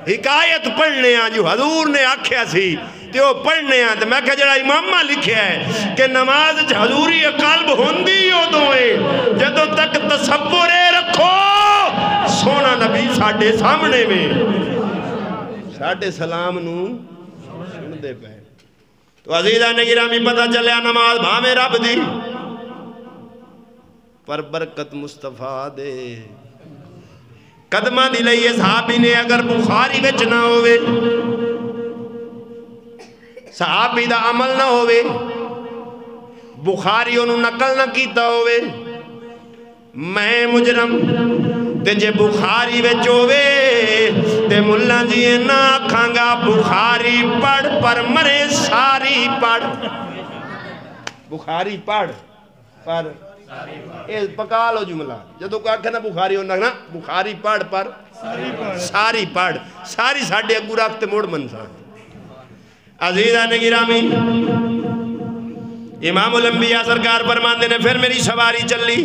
حکایت پڑھنے ہیں جو حضور نے آکھیا سی تو پڑھنے ہیں تو میں کہا جڑا امامہ لکھیا ہے کہ نماز حضوری قلب ہوندی ہو دوئے جدوں تک تصورے رکھو سونا نبی ساڑھے سامنے میں ساڑھے سلام نو سن دے پہ تو عزیزہ نے گرامی پتہ چلیا نماز بھامے رب دی پر برکت مصطفیٰ دے قدمہ دی لئیے صحابی نے اگر بخاری وچ نہ ہوئے صحابی دا عمل نہ ہوئے بخاری انہوں نقل نہ کیتا ہوئے میں مجرم تے جے بخاری وچ ہوئے تے ملہ جی نہ کھانگا بخاری پڑھ پر مرے ساری پڑھ بخاری پڑھ پر پکا لو جملہ جدو کو آکھنا بخاری ہونا نا بخاری پڑھ پر ساری پڑھ ساری ساڑھے اگو رکھتے موڑ منسا عزیزہ نے گرامی امام الانبیاء سرکار فرماندے نے پھر میری سواری چل لی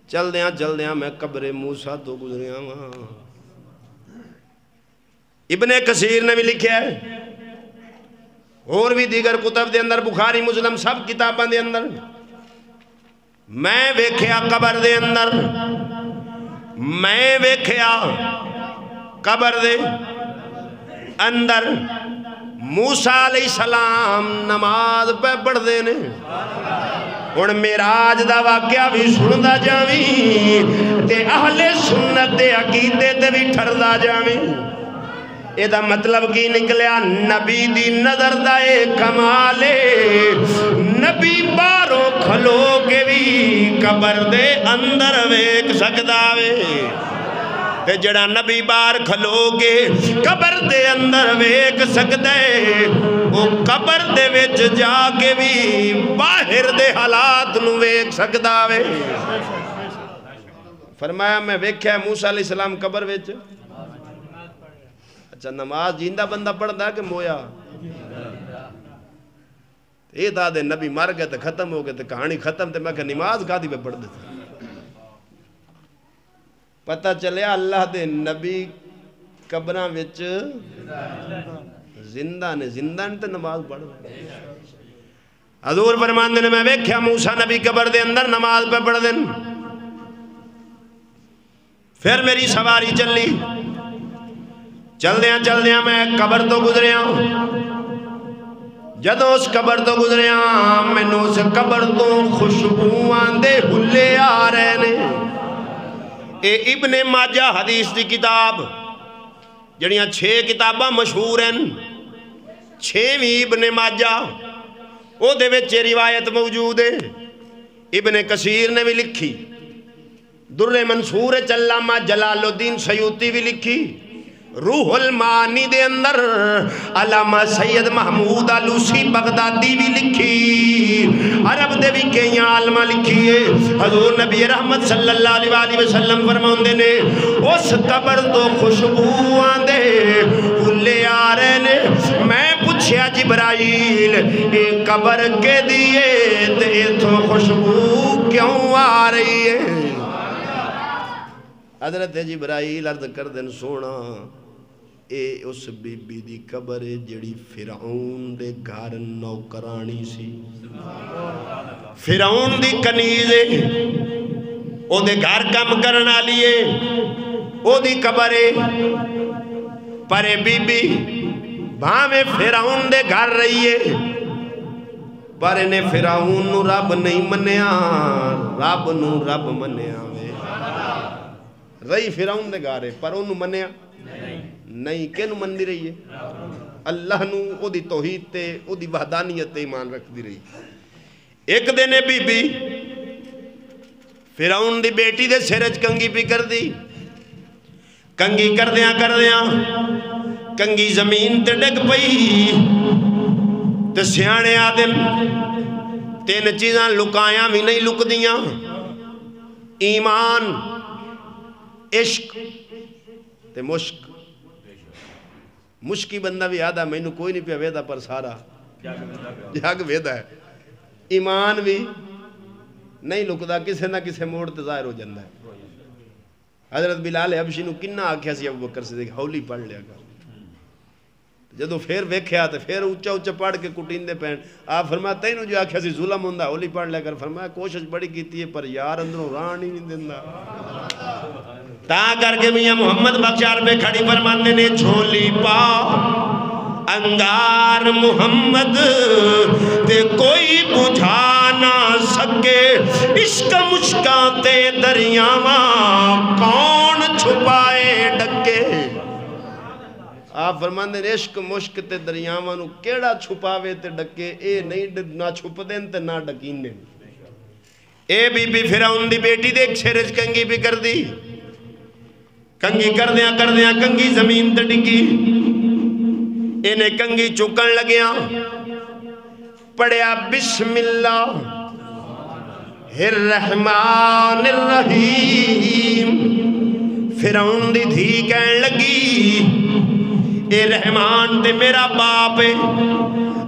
چل دیاں میں قبر موسیٰ تو گزریاں وہاں ابن کثیر نے بھی لکھیا ہے اور بھی دیگر کتب دے اندر بخاری مسلم سب کتاباں دے اندر میں ویکھیا قبر دے اندر میں ویکھیا قبر دے اندر موسیٰ علیہ السلام نماز پہ پڑھ دینے اور معراج دا واقعہ بھی سندا جاویں تے اہل سنت دے عقیدے تے بھی ٹھردا جاویں اے دا مطلب کی نکلیا نبی دی نظر دا اے کمالے نبی باروں کھلو کے بھی قبر دے اندر ویک سکداوے تے جڑا نبی بار کھلو کے قبر دے اندر ویک سکدے وہ قبر دے وچ جا کے بھی باہر دے حالات نو ویک سکداوے فرمایا میں ویکھیا موسیٰ علیہ السلام قبر وچ اچھا نماز جیندہ بندہ پڑھ دا کہ مویا یہ دا دے نبی مر گئے تے ختم ہو گئے تے کہانی ختم تے میں کہ نماز کہاں پہ پڑھ دیتا پتہ چلیا اللہ دے نبی قبران وچ زندہ نے تے نماز پڑھ حضور فرماندے نے میں ویکھیا موسیٰ نبی قبر دے اندر نماز پہ پڑھ دن. پھر میری سواری چلی، چل دیاں میں قبر تو گزریاں. جدوں اس قبر تو گزریاں مینوں اس قبر تو خوشبو آندے ہلے آ رہے نے. اے ابن ماجہ حدیث دی کتاب جڑیاں 6 کتاباں مشہور ہیں، 6ویں ابن ماجہ او دے وچ روایت موجود ہے. ابن کثیر نے بھی لکھی، در منصور علامہ جلال الدین سیوطی بھی لکھی، روح المعانی دے اندر علامہ سید محمود آلوسی بغدادی بھی لکھی، عرب دے بھی کئی عالمہ لکھی ہے. حضور نبی رحمت صلی اللہ علیہ وسلم فرماندے نے اس قبر تو خوشبو آندے ہلے آ رہے نے. میں پوچھیا جبرائیل اے قبر کے دیئے تے تو خوشبو کیوں آ رہی ہے؟ حضرت جبرائیل عرض کر دن سونا اے اس بی بی دی قبر جڑی فرعون دے گھر نوکرانی سی، فرعون دی کنیزے او دے گھر کم کرنا لیے او دی قبر پر بی بی بھاویں فرعون دے گھر رہیے پر انہیں فرعون نو رب نہیں منیا، رب نو رب منیا وے. رہی فرعون دے گھر پر انہوں منیا نہیں. کینو من دی رہی ہے؟ اللہ نو او دی توحید تے او دی وحدانیت تے ایمان رکھ دی رہی. ایک دن بی بی فرعون دی بیٹی دے سرج کنگی پی کر دی. کنگی کر دیاں کنگی زمین تے ڈگ پئی تے سیانے آدن 3 چیزاں لکایاں بھی نہیں لک دیاں: ایمان، عشق تے مشک. مشکی بندہ بھی آدھا میں نو کوئی نہیں پیا ویدہ پر سارا جاگ ویدہ ہے. ایمان بھی نہیں لکدا، کسے نہ کسے موڑ تے ظاہر ہو جاندہ ہے. حضرت بلال حبشی نو کنہ آکھیا سی ابو بکر صدیق ہولی پڑھ لیا کر. جدو پھر ویکھیا تے پھر اونچا اونچا پڑھ کے کٹیندے پہن. آپ فرمایا تینوں جو آکھیا سی ظلم ہوندہ ہولی پڑھ لیا کر. فرمایا کوشش بڑی کیتی ہے پر یار اندروں ران ہی نہیں دیندہ. تا کر کے میاں محمد بخشار پہ کھڑی فرمانے نے جھولی پا انگار محمد تے کوئی بجھا نہ سکے، عشق مشکاتے دریاواں کون چھپائے ڈکے. آپ فرمانے نے عشق مشک تے دریاواں نو کیڑا چھپاوے تے ڈکے. اے نہیں نہ چھپ دین تے نہ ڈکین دین. اے بی بی فرعون دی بیٹی دے ایک سرج کنگی بھی کر دی. کنگی کر دیاں کنگی زمین تے ڈگی. انہیں کنگی چکن لگیاں پڑھیا بسم اللہ الرحمن الرحیم. فرعون دی دھی کہن لگی اے رحمان تے میرا باپ ہے.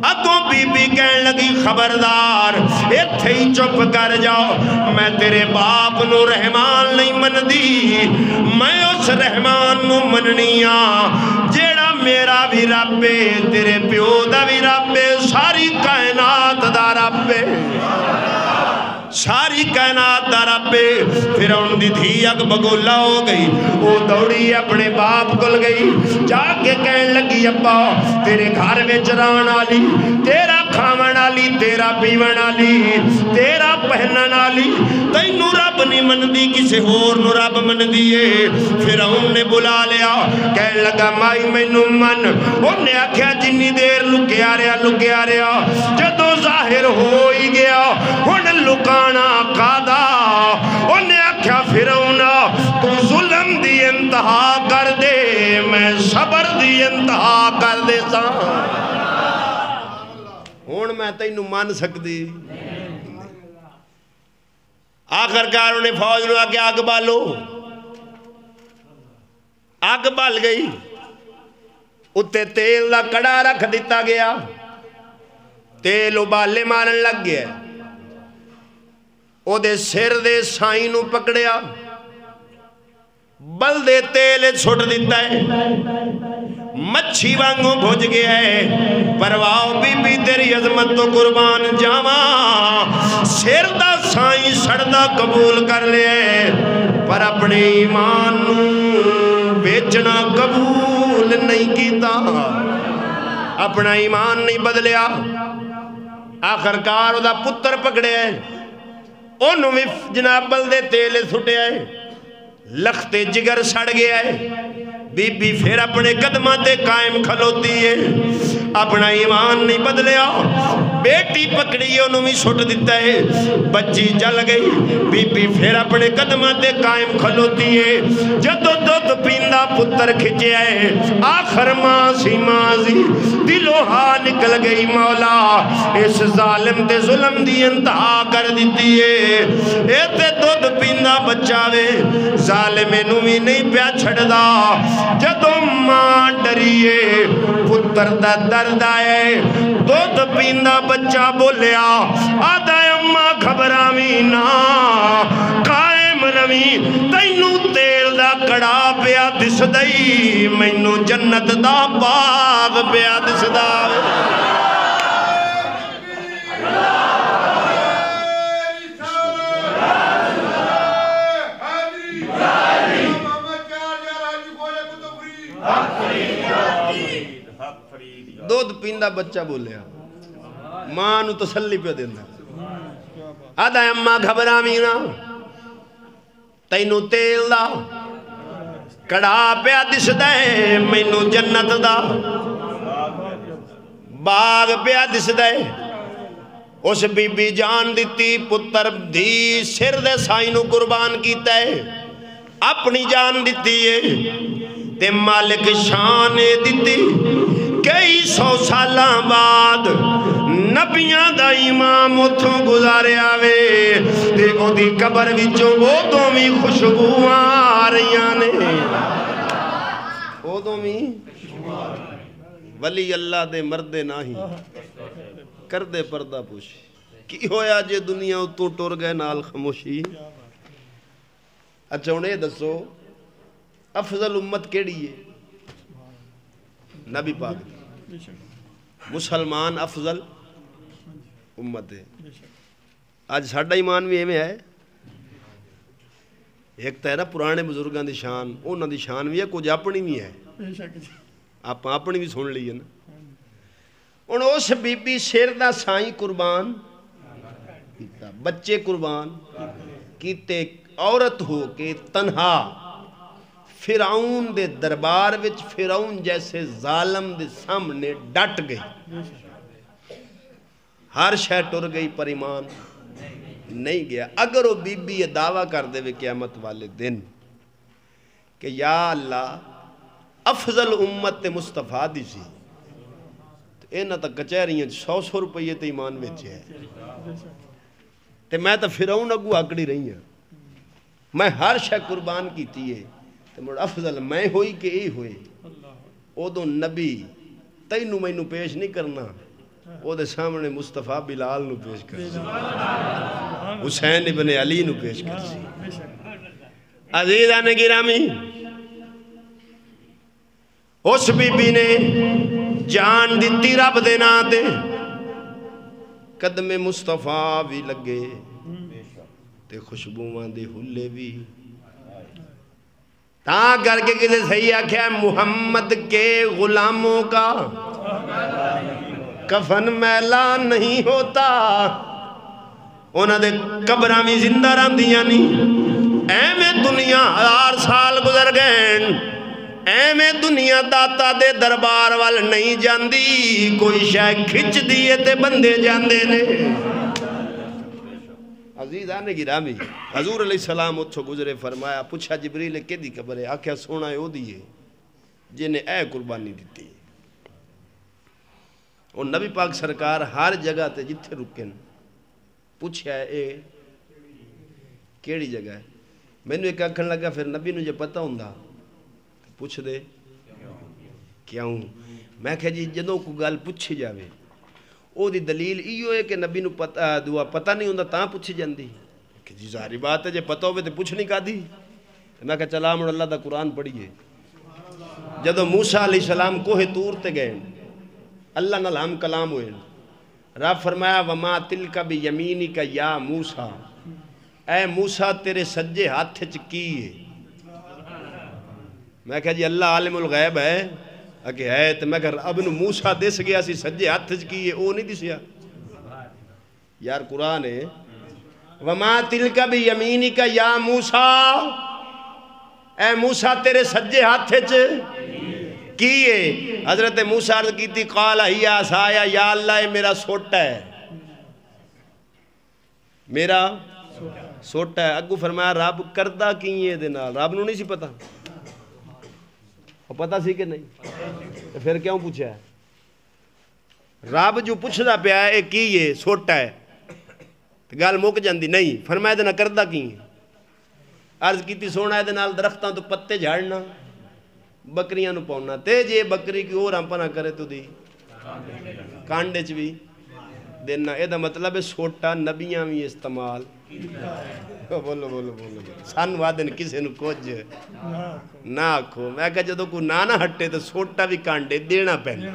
اگوں بی بی کہن لگی خبردار ایتھے ہی چپ کر جاؤ، میں تیرے باپ نو رحمان نہیں من دی، میں اس رحمان نو مننیاں جیڑا میرا بھی رب ہے، تیرے پیو دا بھی رب ہے، ساری کائنات دا رب ہے، ساری کائنات دا رب ہے. فرعون دی دھی اگ بگولا ہو گئی. وہ دوڑی اپنے باپ کل گئی، جا کے کہن لگی ابا تیرے گھر میں رہن والی، تیرا کھاون والی، تیرا پیون والی، تیرا پہنن والی تینوں رب نہیں مندی، کسے ہور نو رب مندی ہے. فرعون نے بلا لیا، کہن لگا مائی مینوں من. انہیں آکھیا جنی دیر لکیا رہا جدو ظاہر ہو ہی گیا ہن لکانا قادا. انہیں آکھیا فرعون تو ظلم دی انتہا کر دے، میں صبر دی انتہا کر دے سا. ہون میں تینوں مان سکتی. آخرکار انہیں فوج نے آکے آگ بالو. آگ بال گئی، اتے تیل دا کڑا رکھ دیتا گیا، تیل ابالے مارن لگ گیا. او دے سر دے سائیں نو پکڑیا، بل دے تیل چھوٹ دیتا ہے، مچھی وانگوں بھج گیا ہے پرواؤ بی بی تیری عظمت تو قربان جاواں سر دا سائیں سڑدا قبول کر لے پر اپنے ایمان بیچنا قبول نہیں کیتا اپنا ایمان نہیں بدلیا آخرکار دا پتر پکڑے ہے انہوں میں جناب بلدے تیلے سٹے ہے لختے جگر سڑ گیا ہے بی بی پھر اپنے قدماتے قائم کھلوتی ہے اپنا ایمان نہیں بدلیا بیٹی پکڑی انہوں میں سٹ دیتا ہے بچی جل گئی بی بی پھر اپنے قدماتے قائم کھلوتی ہے جدو دودھ پیندہ پتر کھچے ہے آخر ماضی دلوں ہاں نکل گئی مولا اس ظالم تے ظلم دی انتہا کر دیتی ہے اے تے دودھ پیندہ بچہ وے ظالم انہوں میں نہیں پیا چھڑ دا جدو ماں ڈریے پتر دا درد آئے دودھ پیندہ بچہ بولیا آدھا اماں گھبرامی نا قائم روی تینوں تیل دا کڑا پیا دس دئی مینوں جنت دا باغ پیا دس دا دودھ پیندہ بچہ بولیا ماں نو تسلی پہ دینا آدھا اماں گھبرامی نا تینوں تیل دا کڑا پیا دس دے مینوں جنت دا باغ پیا دس دے اس بی بی جان دیتی پتر دھی سر دے سائنو قربان کیتا ہے اپنی جان دیتی ہے تے مالک شان دیتی کئی سو سالاں بعد نبیاں دا امام اتھوں گزارے آوے تے او دی قبر وچوں وہ دومی خوشبو آ رہیاں نے او دومی ولی اللہ دے مردے ناہی کر دے پردہ پوشی کی ہویا جے دنیا اتوں ٹور گئے نال خموشی اچھا انہیں دسو افضل امت کیڑی ہے نبی پاک مسلمان افضل امت ہے آج ساڑھا ایمان بھی ایمیں ہے ایک تیرہ پرانے بزرگاں دی شان انہاں دی شان بھی ہے کچھ اپنی بھی ہے آپ اپنی بھی سن لیے نا ان اس بی بی سیر دا سائیں قربان بچے قربان کیتے عورت ہو کے تنہا فرعون دے دربار وچ فرعون جیسے ظالم دے سامنے ڈٹ گئی ہر شے ٹر گئی پر ایمان نہیں گیا اگر وہ بی بی یہ دعویٰ کر دے وے قیامت والے دن کہ یا اللہ افضل امت مصطفیٰ دی سی اینا تا کچہریاں 100 روپیے تے ایمان وچ ہے تے میں تا فرعون اگو آکڑی رہی ہوں میں ہر شے قربان کیتی ہے تے مڑ افضل میں ہوئی کہ ای ہوئے او دو نبی تینوں میں نو پیش نہیں کرنا او دے سامنے مصطفیٰ بلال نو پیش کر سی حسین ابن علی نو پیش کر سی عزیزان گرامی اس بی بی نے جان دیتی رب دے نا دے قدم مصطفیٰ بھی لگے تے خوشبوان دے ہلے بھی تاں کر کے کسے صحیح آکھیا محمد کے غلاموں کا کفن میلا نہیں ہوتا انہاں دے قبراں بھی زندہ رہن دیاں نہیں اے میں دنیا 1000 سال گزر گئے اے میں دنیا داتا دے دربار وال نہیں جاندی کوئی شے کھچ دیئے تے بندے جاندے نے عزیزان گرامی حضور علیہ السلام اتھو گزرے فرمایا پوچھا جبریل کے دی قبر ہے آکھیا سونا ہے او دیئے جنہیں اے قربانی دیتی اور نبی پاک سرکار ہر جگہ تے جتھے رکن پوچھا ہے اے کیڑی جگہ ہے میں نے ایک آکھن لگا پھر نبی نو جے پتہ ہوندہ پوچھ دے کیوں میں کہا جی جدوں کو گال پوچھی جاوے او دی دلیل ایو ہے کہ نبی نو دعا پتہ نہیں ہوندہ تاں پوچھی جاندی کہ جی ظاہری بات ہے جے پتہ ہوئے تے پوچھ نہیں کہا دی میں کہا چلا ہم اللہ دا قرآن پڑھیے جدو موسیٰ علیہ السلام کوہ طور تے گئے اللہ نال ہم کلام ہوئے رب فرمایا وما تلک بیمینک یا موسیٰ اے موسیٰ تیرے سجے ہاتھ چکیے میں کہا جی اللہ عالم الغیب ہے کہ ہے تو میں کہا اب نو موسیٰ دس گیا سی سجے ہاتھ چکیے او نہیں دسیا یار قرآن ہے وما تلک بیمینک یا موسیٰ اے موسیٰ تیرے سجے ہاتھ کیے حضرت موسیٰ عرض کی تھی قال ہی عصایا یا اللہ میرا سوٹا ہے میرا سوٹا ہے اگو فرمایا رب کردہ کیے دینال رب نو نہیں سی پتا پتا سی کہ نہیں پھر کیوں پوچھا ہے رب جو پوچھدا پیا ہے کیے سوٹا ہے گل مک جاندی نہیں فرمایا دینا کردہ کیے عرض کی تھی سونا ہے دینال درختاں تو پتے جھاڑنا بکریاں نو پاؤنا تے جے بکری کی اور ہمپا نہ کرے تو دی کانڈے چ بھی دینا اے دا مطلب ہے سوٹا نبیاں بھی استعمال بولو بولو بولو سان وادن کسے نو کچھ نہ آکھو میں کہا جدو کو نہ ہٹے تو سوٹا بھی کانڈے دینا پہنے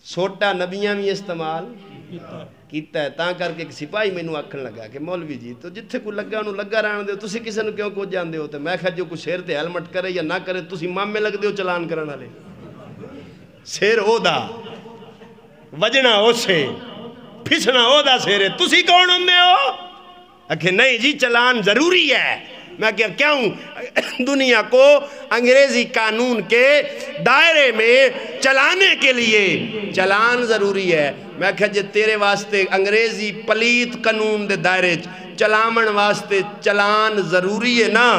سوٹا نبیاں بھی استعمال کیتا ہے تاں کر کے ایک سپاہی میں نو آکھن لگا کہ مولوی جی تو جتھے کو لگا انہوں لگا رہنے دے تسی کسے نو کیوں کو جان دے ہوتے میں کہا جو کو سیر تے ہیلمٹ کرے یا نہ کرے تسی مام میں لگ دے ہو چلان کرنا لے سیر ہو دا وجنا ہو سے پھسنا ہو دا سیرے تسی کون ہوں دے ہو کہ نہیں جی چلان ضروری ہے میں کہا کیوں دنیا کو انگریزی قانون کے دائرے میں چلانے کے لیے چلان ضروری ہے میں کہا جے تیرے واسطے انگریزی پلیت قانون دے دائرے چلامن واسطے چلان ضروری ہے نا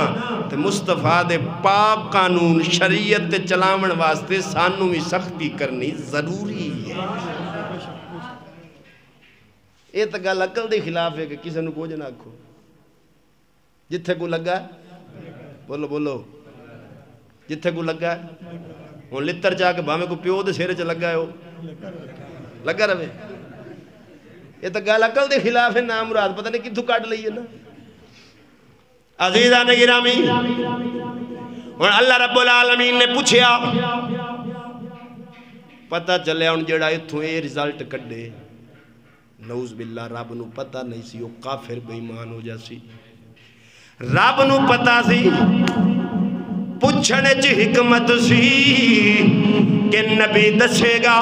تو مصطفیٰ دے پاک قانون شریعت دے چلامن واسطے سانوں بھی سختی کرنی ضروری ہے یہ تو گل عقل دے خلاف ہے کہ کسی نے کوئی نہ آکھو جتھے کو لگا بولو بولو جتھے کو لگا ہوں لتر چاہ کے بھامے کو پیو دے سیرے چ لگا ہے ہو لگا رہے یہ تو گل عقل دے خلاف ہے نام مراد پتہ نہیں کتھوں کاٹ لئیے نا عزیزان گرامی اور اللہ رب العالمین نے پوچھیا پتہ چلے ان جڑا اتھوں اے رزلٹ کڈے نعوذ باللہ رب نو پتہ نہیں سی وہ کافر بے ایمان ہو جاسی رب نو پتہ سی پوچھنے چ حکمت سی کہ نبی دسے گا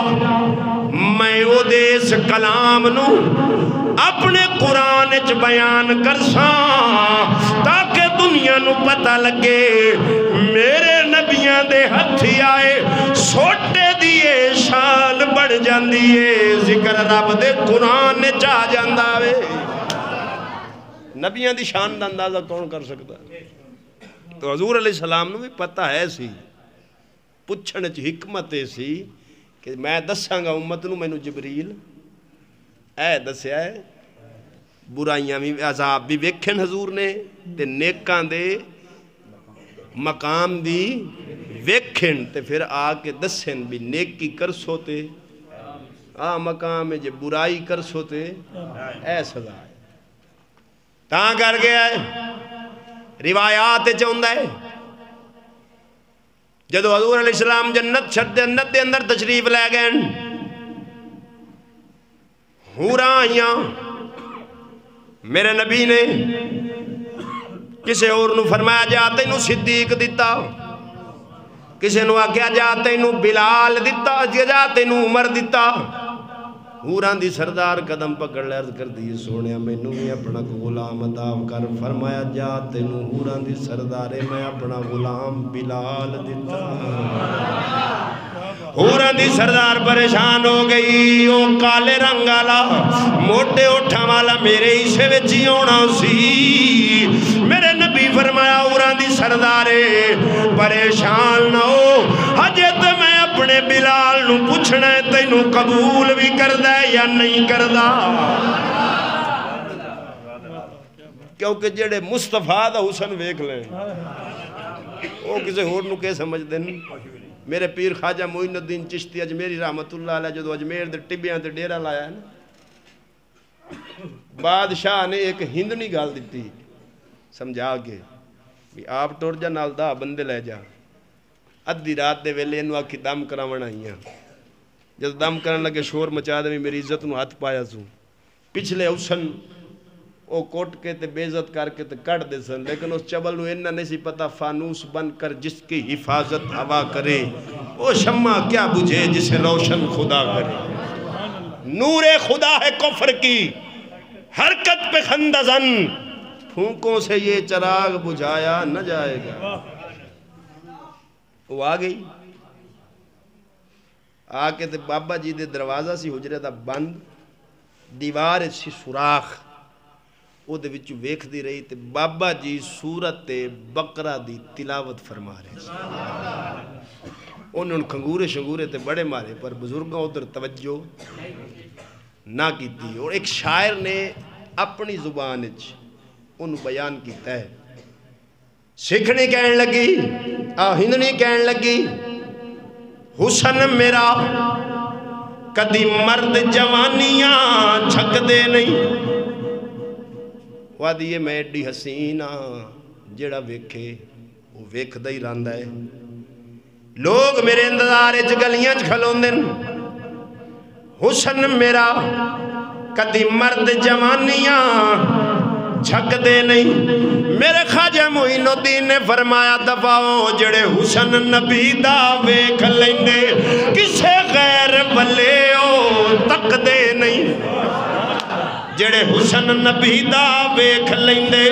میں او دے اس کلام نو اپنے قرآن چ بیان کرساں تاکہ دنیا نو پتہ لگے میرے نبیاں دے ہتھی آئے سوٹے دیئے شان بڑھ جاندیے ذکر رب دے قرآن چاہ جانداوے نبیاں دی شان دا اندازہ کون کر سکتا ہے تو حضور علیہ السلام نو بھی پتہ ہے سی پوچھنے چ حکمت سی کہ میں دساں گا امت نو مینوں جبریل اے دسیا ہے برائیاں بھی عذاب بھی ویکھن حضور نے تے نیکاں دے مقام دی ویکھن تے پھر آ کے دسن بھی نیکی کرسو تے مقام ہے جے برائی کرسو تے اے سزا ہے تاں کر گیا ہے روایات چاہندہ ہے جدو حضور علیہ السلام جنت دے اندر تشریف لے گئے حوراں آئیاں میرے نبی نے کسے اور نو فرمایا جا تینوں صدیق دیتا کسے نو آکھیا جا تینوں بلال دیتا جا تینوں عمر دیتا حوران دی سردار قدم پکڑ لے عرض کر دی سونیا میں نو بھی اپنا غلام عطا کر فرمایا جا تینوں حوران دی سردارے میں اپنا غلام بلال دیتا حوران دی سردار پریشان ہو گئی او کالے رنگ آلا موٹے اٹھا والا میرے اسے وچی ہونا سی میرے نبی فرمایا حوران دی سردارے پریشان نہ ہو حجت میں اپنے بلال نو پوچھنا ہے تینوں قبول بھی کردہ ہے یا نہیں کردہ کیونکہ جڑے مصطفیٰ دا حسن ویکھ لیں وہ کسے ہور نو کے سمجھ دیں میرے پیر خواجہ معین الدین چشتی اجمیری رحمت اللہ علیہ جو اجمیر دے ٹبیاں دے ڈیرہ لایا ہے نا بادشاہ نے ایک ہندنی گال دیتی سمجھا کے بھی آپ ٹور جا نال دا بندے لے جا ادھی رات دے ویلے انہوں آکھی دم کراونا ہی ہیں جب دم کرن لگے شور مچا دے میری عزت نو ہاتھ پایا سوں پچھلے اوسن او کوٹ کے تے بے عزت کر کے تے کٹ دے سن لیکن اس چبل نو انہا نہیں سی پتا فانوس بن کر جس کی حفاظت ہوا کرے او شمع کیا بجھے جسے روشن خدا کرے نور خدا ہے کفر کی حرکت پہ خندزن پھونکوں سے یہ چراغ بجھایا نہ جائے گا وہ آ گئی آ کے تے بابا جی دے دروازہ سی حجرے دا بند دیوار سی سوراخ او دے وچ ویکھ دی رہی تے بابا جی سورت بقرہ دی تلاوت فرما رہے انہوں نے کھنگورے شنگورے تے بڑے مارے پر بزرگوں ادھر توجہ نہ کی تھی اور ایک شاعر نے اپنی زبان انہوں بیان کیتا ہے سکھنی کہن لگی ہندنی کہن لگی حسن میرا کدی مرد جوانیاں چھک دے نہیں وادی یہ میں ایڈی حسینہ جڑا ویکھے وہ ویکھ دا ہی راندہ ہے لوگ میرے انتظار گلیاں کھلون دن حسن میرا کدی مرد جوانیاں چھک دے نہیں میرے خواجہ معین الدین نے فرمایا دفاعو جڑے حسن نبی دا ویکھ لیندے کسے غیر بلے او تک دے نہیں جڑے حسن نبی دا ویکھ لیندے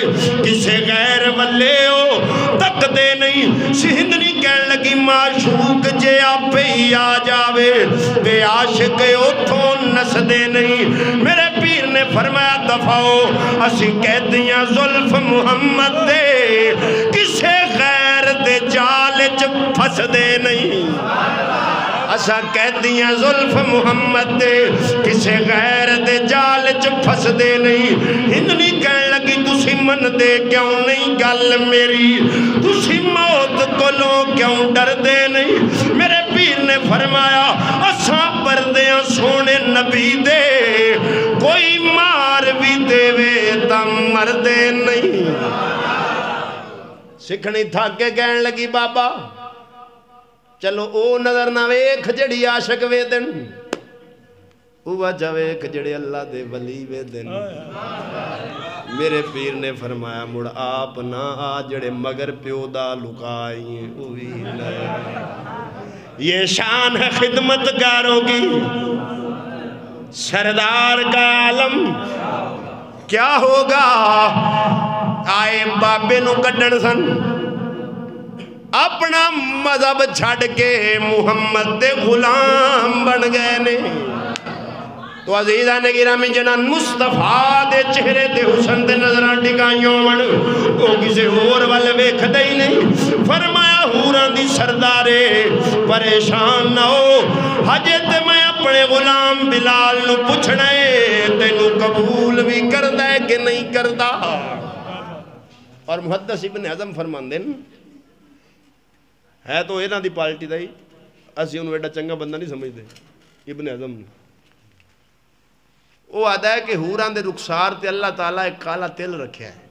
کسے غیر بلے او تک دے نہیں سہندنی کہن لگی معشوق جے آپ ہی آ جاوے تے عاشق اتھوں نس دے نہیں میرے پیر نے فرمایا دفاعو اسی قیدیاں زلف محمد دے کسے غیر دے جال چ پھس دے نہیں اسا قیدیاں زلف محمد دے کسے غیر دے جال چ پھس دے نہیں ہندنی کہن لگی تسی من دے کیوں نہیں گل میری تسی موت کولوں کیوں ڈر دے نہیں میرے پیر نے فرمایا اساں پردیاں سونے نبی دے کوئی مار بھی دے وے تا مردے نہیں سکھنی تھا کے کہن لگی بابا چلو او نظر نہ ویکھ جڑی عاشق وے دن او وجہ ویکھ جڑے اللہ دے ولی وے دن میرے پیر نے فرمایا مڑ آپ نہ آ جڑے مگر پیو دا لکائیں اوہی لے یہ شان ہے خدمت گاروں کی سردار کا عالم کیا ہوگا آئے بابے نو کڈن سن اپنا مذہب چھڑ کے محمد دے غلام بن گئے نے تو عزیزان گرامی جنان مصطفیٰ دے چہرے دے حسن دے نظران ٹکائیوں من او کسے اور والے ویکھ دے ہی نہیں فرمایا ہوران دی سردارے پریشان نہ ہو حجت میں اپنے غلام بلال نو پوچھنے تینو قبول بھی کردہ ہے کہ نہیں کردہ اور محدث ابن حزم فرمان دن ہے تو اینا دی پالٹی دائی اسی انہوں ایڈا چنگا بندہ نہیں سمجھ دے ابن حزم نے وہ آدھا ہے کہ ہوران دے رخسار تے اللہ تعالیٰ ایک کالا تل رکھیا ہے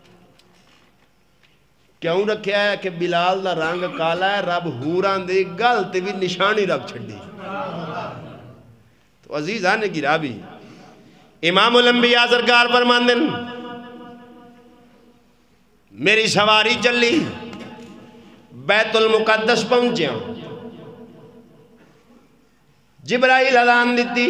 کیوں رکھیا ہے کہ بلال دا رنگ کالا ہے رب ہوران دے گل تے بھی نشانی رکھ چھڑی تو عزیزان گرا بھی امام الانبیاء سرکار فرمان دن میری سواری چلی بیت المقدس پہنچے جبرائیل اذان دیتی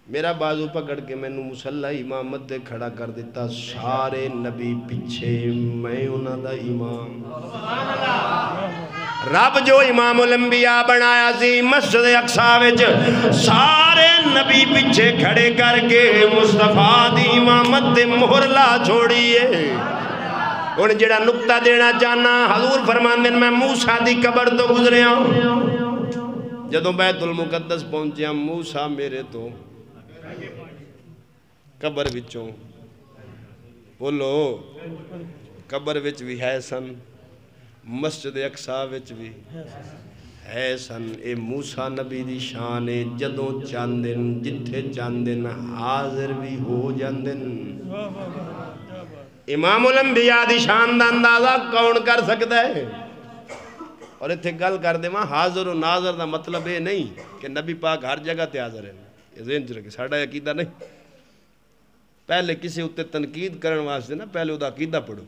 میرا بازو پکڑ کے میں نے مسلح امامت دے کھڑا کر دیتا سارے نبی پچھے میں انہاں دا امام رب جو امام الانبیاء بنایا سی مسجد اقصیٰ وچ سارے نبی پچھے کھڑے کر کے مصطفیٰ دی امامت دے مہر لا چھوڑیے انہیں جڑا نکتہ دینا چاہنا حضور فرمان دن میں موسیٰ دی قبر تو گزرے ہوں جدوں بیت المقدس پہنچے ہم موسیٰ میرے تو قبر وچوں بولو قبر وچ بھی ہے سن مسجد اقصیٰ وچ بھی ہے سن اے موسیٰ نبی دی شان جدوں چاندن جتھے چاندن حاضر بھی ہو جاندن امام الانبیاء دی شان دا اندازہ کون کر سکتا ہے اور اتنے گل کر دے حاضر و ناظر دا مطلب یہ نہیں کہ نبی پاک ہر جگہ تے حاضر ہے. یہ ذہن چ رکھے ساڈا عقیدہ نہیں. پہلے کسی اتنے تنقید کرن واسطے نا پہلے وہ عقیدہ پڑھو.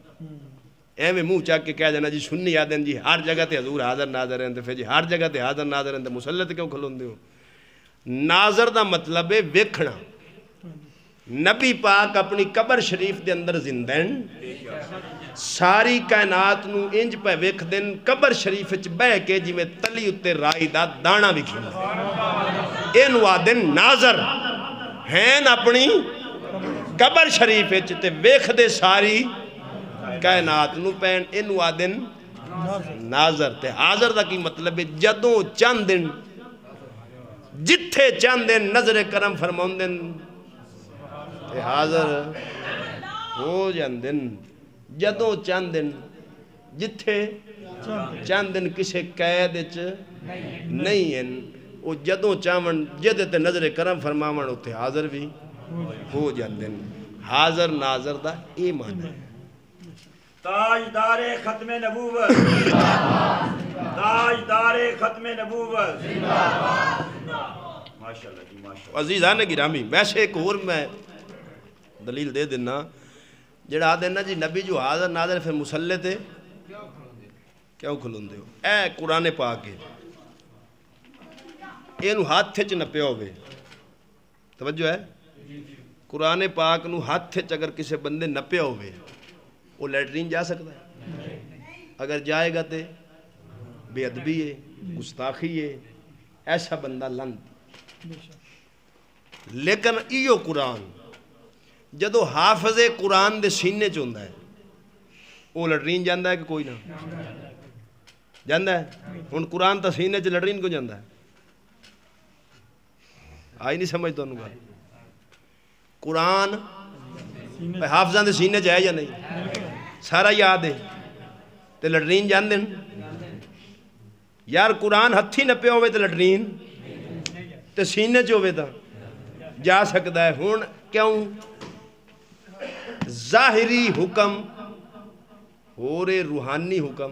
ایویں منہ چک کے کہہ دینا جی سنی آدھے جی ہر جگہ تے حضور حاضر ناظر ہیں, پھر جی ہر جگہ تے حاضر ناظر ہیں مسلط کیوں کھلوندے ہو؟ ناظر دا مطلب ہے ویکھنا. نبی پاک اپنی قبر شریف دے اندر زندہ ہیں, ساری کائنات نو انج پہ ویکھ دین قبر شریف وچ بہ کے جی میں تلی اتے رائی دا دانا وکھیندا. اینو آدن ناظر ہیں اپنی قبر شریف وچ تے ویکھ دے ساری کائنات نو پین. اینو آدن ناظر. تے حاضر دا کی مطلب ہے جدوں چند دن جتھے چند دن نظر کرم فرماؤندن تے حاضر ہو جاندن. جدوں چند دن جتھے چند دن کسے قید وچ نہیں ہیں وہ جدوں چاون جدے تے نظر کرم فرماون اوتھے حاضر بھی ہو جاندن. حاضر ناظر دا اے معنی ہے. تاجدار ختم نبوت تاجدار ختم نبوت ماشاءاللہ جی ماشاءاللہ. عزیزان گرامی ویسے ایک اور میں دلیل دے دینا جڑا دینا جی نبی جو حاضر ناظر پھر مسلح تے کیوں کھلوندے ہو؟ اے قرآن پاک ہے اینو ہاتھ چ نپیا ہوئے. توجہ ہے قرآن پاک نو ہاتھ چ اگر کسے بندے نپیا ہوئے وہ لیٹرین جا سکتا ہے؟ اگر جائے گا تے بے ادبی ہے گستاخی ہے ایسا بندہ لند. لیکن ایو قرآن جدو حافظ قرآن دے سینے چوندا ہے وہ لیٹرین جاندہ ہے کہ کوئی نہ جاندہ ہے؟ ان قرآن تا سینے چ لیٹرین کو جاندہ ہے؟ آئی نہیں سمجھ تو انہوں قرآن حافظان دے سینے چ ہے یا نہیں؟ سارا یاد ہے تے لٹرین جان دن یار قرآن ہتھی نپے ہوئے تے لٹرین تے سینے چ ہوئے تا جا سکتا ہے. ہون کیوں ظاہری حکم ہو رے روحانی حکم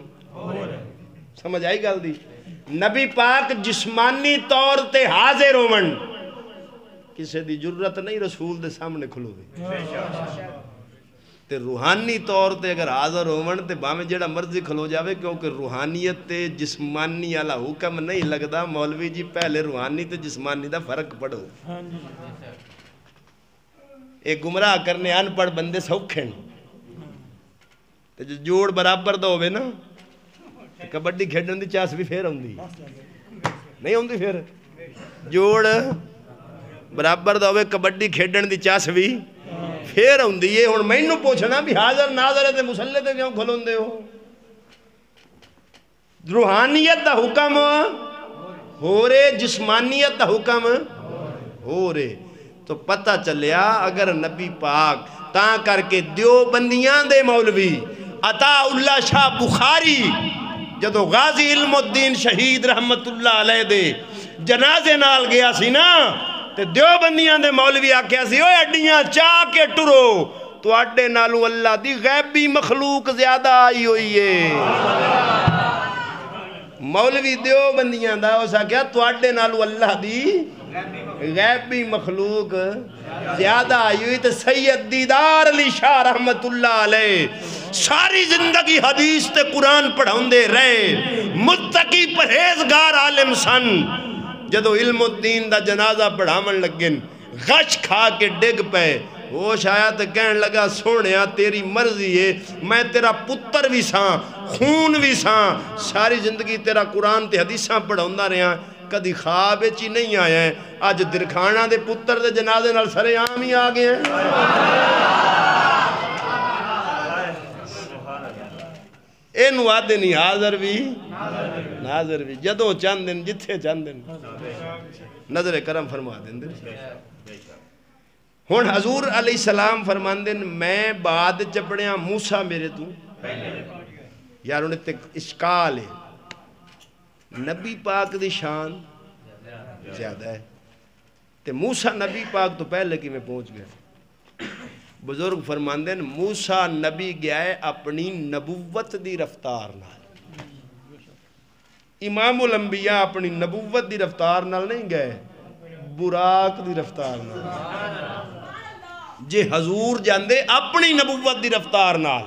سمجھ آئی گل دی. نبی پاک جسمانی طور تے حاضر ہومن کسے دی جرت نہیں رسول دے سامنے کھلو دے تے روحانی طور تے اگر حاضر ہومن تے باہمیں جیڑا مرضی کھلو جاوے کیونکہ روحانیت تے جسمانی والا حکم نہیں لگدا. مولوی جی پہلے روحانی تے جسمانی دا فرق پڑھو. ایک گمراہ کرنے ان پڑھ بندے سوکھن تے جو جوڑ برابر دا ہوئے نا کبڈی کھیڈن دی چاس بھی پھر ہوندی نہیں ہوندی. پھر جوڑ برابر دا ہوئے کبڈی کھیڈن دی چاس بھی پھر ہوندی ہے. ہن مینوں پوچھنا بھی حاضر ناظر تے مسلح تے کیوں کھلوندے ہو؟ روحانیت دا حکم ہو رے جسمانیت دا حکم ہو رے تو پتہ چلیا اگر نبی پاک تاں کر کے دیوبندیاں دے مولوی عطا اللہ شاہ بخاری جدو غازی علم الدین شہید رحمت اللہ علیہ دے جنازے نال گیا سی نا تے دیوبندیاں دے مولوی آکھیا سی اوے اڈیاں چاہ کے ٹرو تو اڈے نالو اللہ دی غیبی مخلوق زیادہ آئی ہوئی ہے. مولوی دیوبندیاں دا اسا کیا تو اڈے نالو اللہ دی غیبی مخلوق زیادہ آئی ہوئی. تے سید دیدار علی شاہ رحمت اللہ علیہ ساری زندگی حدیث تے قرآن پڑھاؤندے رہے متقی پرہیزگار عالم سن. جدو علم الدین دا جنازہ پڑھامن لگن غش کھا کے ڈگ پے ہوش آیا تو کہن لگا سونیا تیری مرضی ہے میں تیرا پتر بھی ساں خون بھی ساں ساری زندگی تیرا قرآن تے حدیثاں پڑھاؤندہ رہا کدی خواب چی نہیں آیا ہے. آج درکھانہ دے پتر دے جنازے نال سرے عام ہی آگئے ہیں. اینو آدھے نہیں حاضر بھی ناظر بھی جدو چند دن جتھے چند دن نظر کرم فرما دیں. ہون حضور علیہ السلام فرمان دیں میں بعد چپڑیاں موسیٰ میرے تو یار انہیں تک اشکال ہے. نبی پاک دی شان زیادہ ہے تے موسیٰ نبی پاک تو پہلے کی میں پہنچ گیا. بزرگ فرماندے ہیں موسیٰ نبی گیا ہے اپنی نبوت دی رفتار نال امام الانبیاء اپنی نبوت دی رفتار نال نہیں گئے، براق دی رفتار نال۔ جے حضور جاندے اپنی نبوت دی رفتار نال،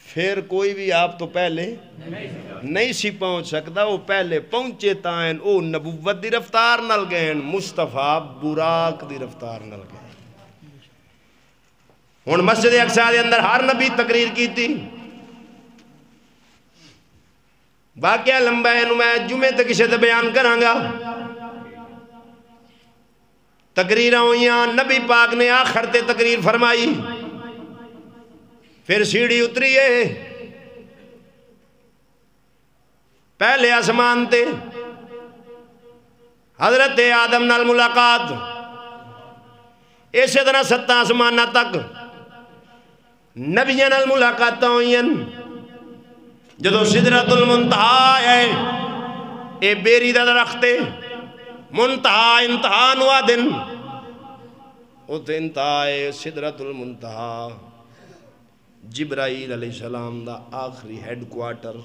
پھر کوئی بھی آپ تو پہلے نہیں سی پہنچ سکتا، وہ پہلے پہنچے تائیں او نبوت دی رفتار نال گئے، مصطفیٰ براق دی رفتار نال گئے۔ ہن مسجد اقصی دے اندر ہر نبی تقریر کی تھی، واقعہ لمبا ہے، میں جمعے تک کسی تے بیان کرانگا۔ تقریر ہوئیاں، نبی پاک نے آخر تے تقریر فرمائی، پھر سیڑھی اتری ہے، پہلے آسمان تے حضرت آدم نال ملاقات، اسی طرح 7 آسمانہ تک نبیاں نال ملاقات ہوئیاں۔ جدو سدرۃ المنتہا ہے، اے بیری دا درخت منتہا انتہا نوا دن، اتھے انتہا ہے سدرۃ المنتہا، جبرائیل علیہ السلام دا آخری ہیڈ کوارٹر۔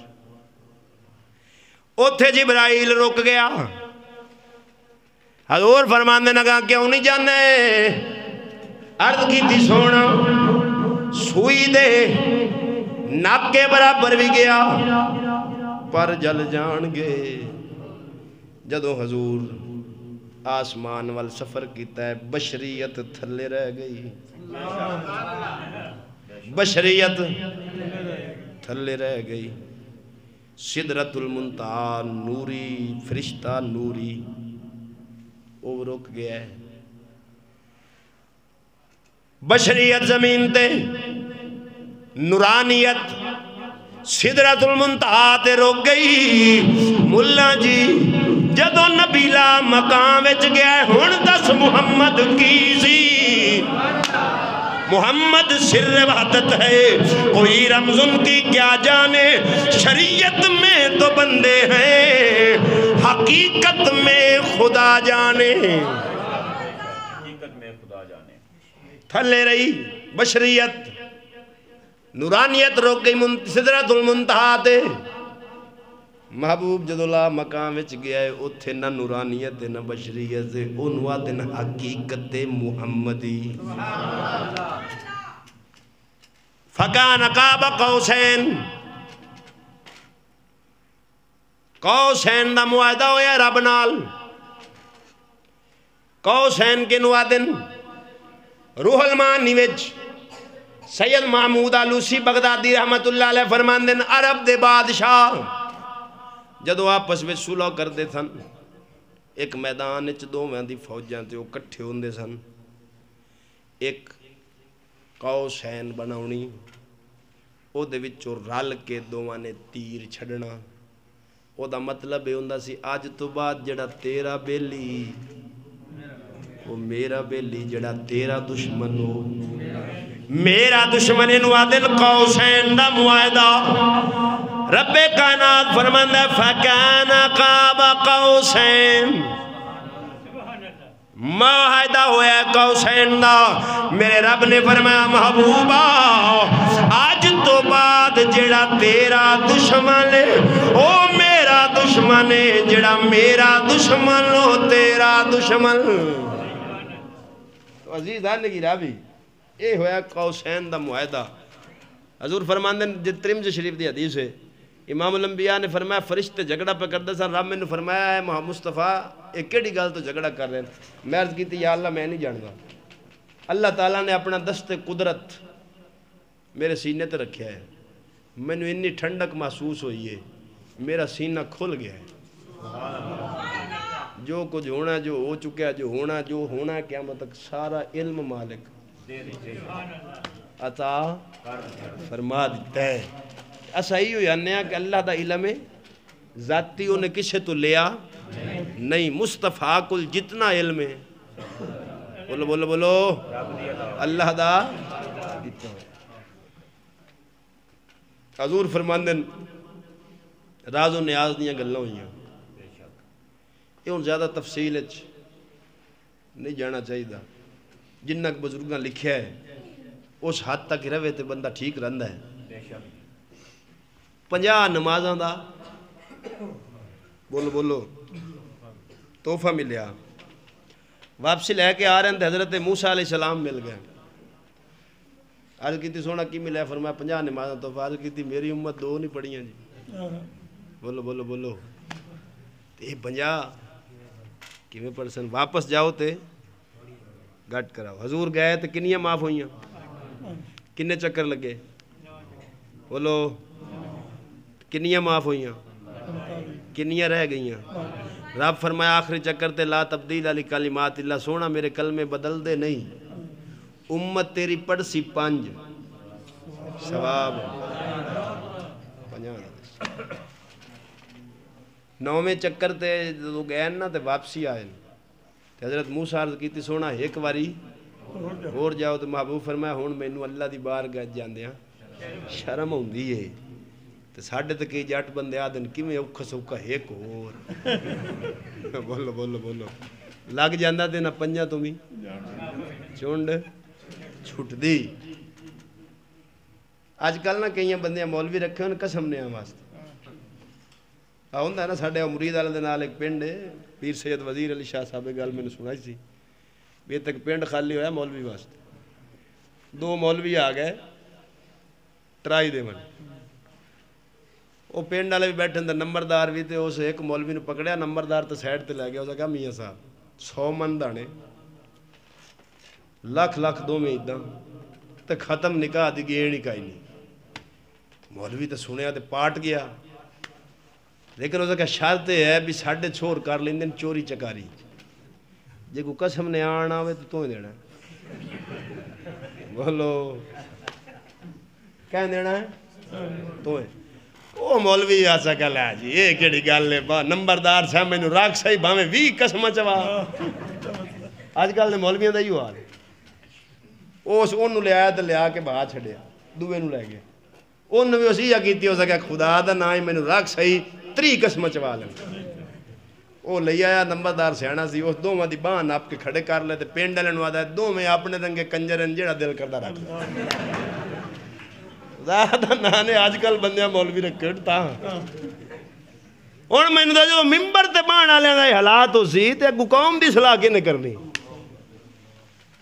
اتھے جبرائیل رک گیا، حضور فرماندے نگا کیوں نہیں جانے، عرض کی تھی سونا سوئی دے ناک کے برابر بھی گیا پر جل جان گے۔ جدو حضور آسمان وال سفر کیتا ہے، بشریت تھلے رہ گئی، بشریت تھلے رہ گئی۔ سدرۃ المنتہا نوری فرشتہ نوری وہ رک گیا ہے، بشریت زمین تے نورانیت سدرۃ المنتہا تے رک گئی۔ ملا جی جدو نبیلا مقام وچ گیا، ہن دس محمد کی سی، محمد سر وحدت ہے، کوئی رمز ان کی کیا جانے، شریعت میں تو بندے ہیں، حقیقت میں خدا جانے، حقیقت میں خدا جانے۔ تھلے رہی بشریت، نورانیت روک گئی سدرۃ المنتہا تے۔ محبوب جدو لا مقام وچ گیا ہے، اتھے نہ نورانیت نہ بشریت، انوا دن حقیقت محمدی۔ فکان قاب قوسین، قوسین دا معاہدہ ہویا رب نال۔ قوسین کے نوا دن روح المانی وچ سید محمود آلوسی بغدادی رحمت اللہ علیہ فرمان دن، عرب دے بادشاہ جدو آپس میں صلح کردے سن، ایک میدان وچ دوویں دی فوجاں تے وہ کٹھے ہوندے سن، ایک قوسین بناونی، او دے وچوں رل کے دوواں نے تیر چھڑنا۔ او دا مطلب یہ ہوندا سی آج تو بعد جڑا تیرا بیلی وہ میرا بیلی، جڑا تیرا دشمن ہو میرا دشمن۔ انوا دن قوسین دا معاہدہ رب کائنات فرماندہ فکان قاب قوسین، معاہدہ ہویا قوسین دا۔ میرے رب نے فرمایا محبوبہ آج تو بعد جڑا تیرا دشمن ہے او میرا دشمن ہے، جڑا میرا دشمن ہو تیرا دشمن۔ عزیز آنے کی رابی اے ہویا قوسین دا معاہدہ۔ حضور فرماندے جد ترمذی شریف دی حدیث ہے، امام الانبیاء نے فرمایا فرشتے جھگڑا پہ کردے سن، رب میں نے فرمایا ہے محمد مصطفیٰ ایک کیڑی گل تو جھگڑا کر رہے ہیں؟ میں عرض کی تھی یا اللہ میں نہیں جانتا۔ اللہ تعالیٰ نے اپنا دست قدرت میرے سینے تے رکھیا ہے، میں نے اتنی ٹھنڈک محسوس ہوئی ہے، میرا سینہ کھل گیا ہے، جو کچھ ہونا جو ہو چکا جو ہونا قیامت تک سارا علم مالک عطا فرما دیتا ہے۔ ایسا ہی ہو جانے ہیں کہ اللہ دا علم ذاتی انہیں کسے تو لیا نہیں، مصطفیٰ کل جتنا علم ہے بولو بولو بولو اللہ دا دیتا ہے۔ حضور فرماندن راز و نیاز دیاں گلوں ہوئی ہیں، یہ ان زیادہ تفصیل نہیں جانا چاہیے دا، جنہ کے بزرگاں لکھیا ہے اس حد تک روے تے بندہ ٹھیک رہندا ہے۔ 50 نمازاں دا بولو بولو تحفہ ملیا واپسی لے کے آ رہے ہیں حضرت موسیٰ علیہ السلام مل گئے عرض کی تھی سونا کی ملا ہے فرمایا 50 نمازاں تحفہ عرض کی تھی میری امت 2 نہیں پڑھی ہیں جی بولو بولو بولو تے 50 کیویں پرسن واپس جاؤ تے گھٹ کراؤ حضور گئے تے کنیاں معاف ہوئیاں کنے چکر لگے بولو کنیاں معاف ہوئیاں کنیاں رہ گئیاں رب فرمایا آخری چکر تے لا تبدیل علی کلمات اللہ سونا میرے کلمے بدل دے نہیں امت تیری پڑھ سی 5 ثواب 50 9ویں چکر تے جو گئے نا تے واپسی آئے تے حضرت موسیٰ عرض کی تھی سونا ایک واری اور جاؤ تو محبوب فرمایا ہون مینوں اللہ دی بارگاہ جاندے ہاں شرم ہوندی ہے تے ساڈے تے کئی جٹ بندے آدن کیویں اوکھا سوکھا ایک اور بولو بولو بولو لگ جاندا تے نہ 5 تو بھی چونڈ چھٹ دی آج کل نہ کئی بندے مولوی رکھے ان قسم نے واسطے ہوندا ہے نا ساڈے مرید والے دے نال ایک پنڈ ہے پیر سید وزیر علی شاہ صاحب گل میں نے سنائی سی بھی تک پنڈ خالی ہویا مولوی واسطے 2 مولوی آ گئے ٹرائی دے من وہ پنڈ والے بھی بیٹھے اندر نمبردار بھی تے اس ایک مولوی نے پکڑیا نمبردار تے سائڈ تے لے گیا اس کہا میاں صاحب 100 من دانے لاکھ لاکھ 2 میں ادھا تے ختم نکاح دی گیڑ ہی کائی نہیں مولوی تے سنیا تے پاٹ گیا لیکن اس کا شرط ہے بھی 4.5 کر لیں دن چوری چکاری جے کو قسم نے آنا ہوئے تو ہی دینا ہے بولو کہیں دینا ہے تو ہے وہ مولوی آسا گل ہے جی یہ کیڑی گل ہے نمبردار صاحب میں راک صحیح بھامیں 20 قسمہ چوا آج کل نے مولویاں دا ہی ہوا اس انہوں لے آیا تو لے آ کے باہر چھڑیا دوے نو لے گئے انہوں بھی اسی کیتی ہو سکا خدا دا نہ ہی میں راک صحیح 3 قسمہ چوا لیں وہ لے آیا نمبردار سیانا سی اس 2 دی باہن آپ کے کھڑے کر لے تے پینڈ لین وادا ہے 2 میں اپنے رنگے کنجرن جیڑا دل کردہ رکھ زیادہ نانے آج کل بندیاں مولوی رکھتا اور میں نے جو ممبر تے باہن آلے دا حالات ہو سی تے اگو قوم دی صلاح کے نہیں کرنی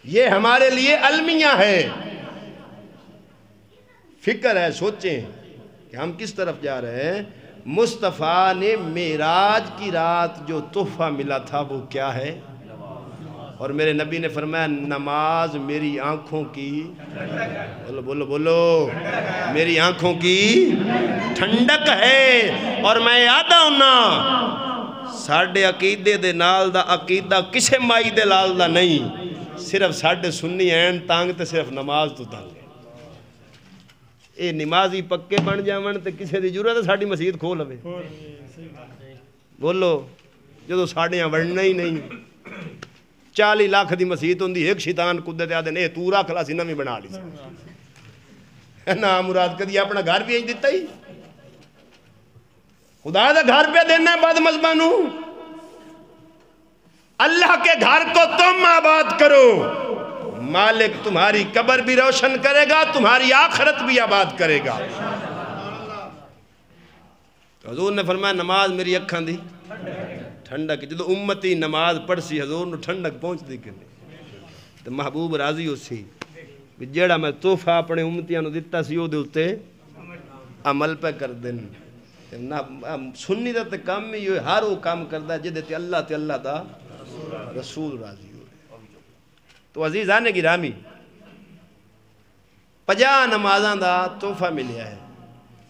یہ ہمارے لیے المیہ ہے فکر ہے سوچیں کہ ہم کس طرف جا رہے ہیں مصطفیٰ نے معراج کی رات جو تحفہ ملا تھا وہ کیا ہے اور میرے نبی نے فرمایا نماز میری آنکھوں کی بولو بولو بولو میری آنکھوں کی ٹھنڈک ہے اور میں یاد ہونا ساڑھے عقیدے دے نال دا عقیدہ کسے مائی دے لال دا نہیں صرف ساڑھے سنی این تانگ تے صرف نماز تو تانگ اے نمازی پکے بن جاون تے کسے دی ضرورت ہے ساڑھی مسجد کھول ہوئے بولو جو ساڑھے یہاں بڑھنا ہی نہیں 40 لاکھ دی مسجد ہوندی ایک شیطان قدرت آدھے نے تو رکھ لا سی نمی بنا لی نا مراد کدی اپنا گھر بھی ایج دیتا ہی خدا دا گھر پہ دینا ہے بعد مذبانوں اللہ کے گھر کو تم آباد کرو مالک تمہاری قبر بھی روشن کرے گا تمہاری آخرت بھی آباد کرے گا حضور نے فرمایا نماز میری اکھاں دی ٹھنڈک جدو امتی نماز پڑھ سی حضور نو ٹھنڈک پہنچ دی کرنے تو محبوب راضی ہو سی جیڑا میں تحفہ اپنے امتیاں نو دیتا سی او دے ہوتے عمل پہ کر دن سنی دا تے کام میں یہ ہر وہ کام کردہ جدے تے اللہ دا رسول راضی ہو تو عزیزانے گرامی 50 نمازاں دا تحفہ ملیا ہے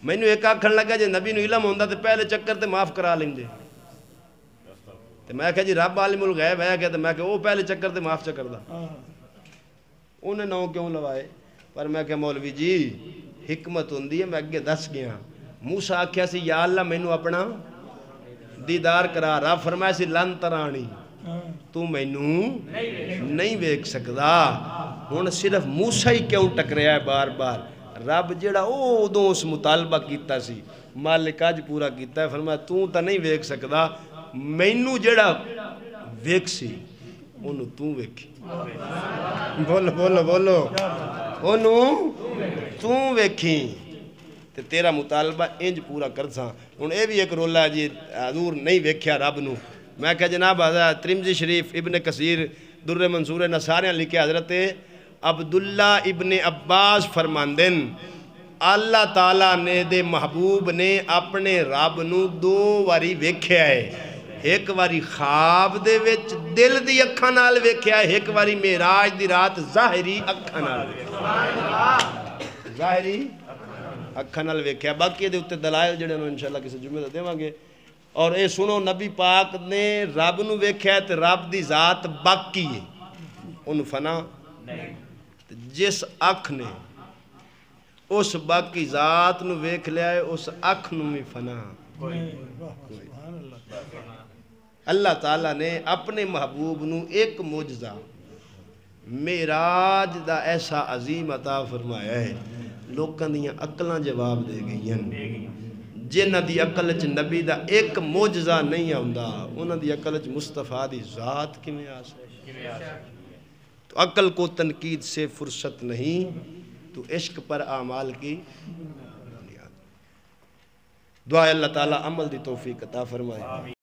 میں نے ایک آکھن لگا جے نبی نو علم ہوندہ تے پہلے چکر تے معاف کرا لیں دے تے میں کہا جی رب عالم الغیب ہے کہ میں کہا وہ پہلے چکر تے معاف چکر دا انہیں نو کیوں لوائے پر میں کہا مولوی جی حکمت ہوندی ہے میں اگے دس گیا موسیٰ آکھیا سی یا اللہ میں نے اپنا دیدار کرا رب فرمایا سی لن ترانی تو میں نے نہیں ویک سکدا ہون صرف موسیٰ ہی کیوں ٹکریا ہے بار بار رب جیڑا او دو اس مطالبہ کیتا سی مالک آج پورا کیتا ہے فرمایا تو تا نہیں ویک سکدا میں نے جیڑا ویک سی انہوں تو ویکھی بولو بولو بولو انہوں تو ویکھی تے تیرا مطالبہ انج پورا کر ساں ہن اے بھی ایک رولا ہے جی حضور نہیں ویکھیا رب نو میں کہا جناب حضرت ترمذی شریف ابن کثیر در منصور نصاریاں لکھے حضرت عبداللہ ابن عباس فرماندن اللہ تعالیٰ نے دے محبوب نے اپنے رب نو 2 واری ویکھیا ہے ایک واری خواب دے وچ دل دی اکھاں نال ویکھیا ہے ایک واری معراج دی رات ظاہری اکھاں نال ظاہری اکھاں نال ویکھیا باقی دے اتے دلائل جڑے انہوں انشاءاللہ کسی جمعے تے دیواں گے اور اے سنو نبی پاک نے رب نو ویکھیا ہے تے رب دی ذات باقی ہے ان فنا جس اکھ نے اس باقی ذات نو ویکھ لیا ہے اس اکھ نو بھی فنا اللہ تعالیٰ نے اپنے محبوب نو ایک معجزہ معراج دا ایسا عظیم عطا فرمایا ہے لوکاں دیاں عقلاں جواب دے گئی ہیں جنہ دی عقل چ نبی دا ایک معجزہ نہیں آندا انہاں دی عقل چ مصطفیٰ دی ذات کیویں آ سکتی تو عقل کو تنقید سے فرصت نہیں تو عشق پر اعمال کی بنیاد دعا اللہ تعالیٰ عمل دی توفیق عطا فرمائے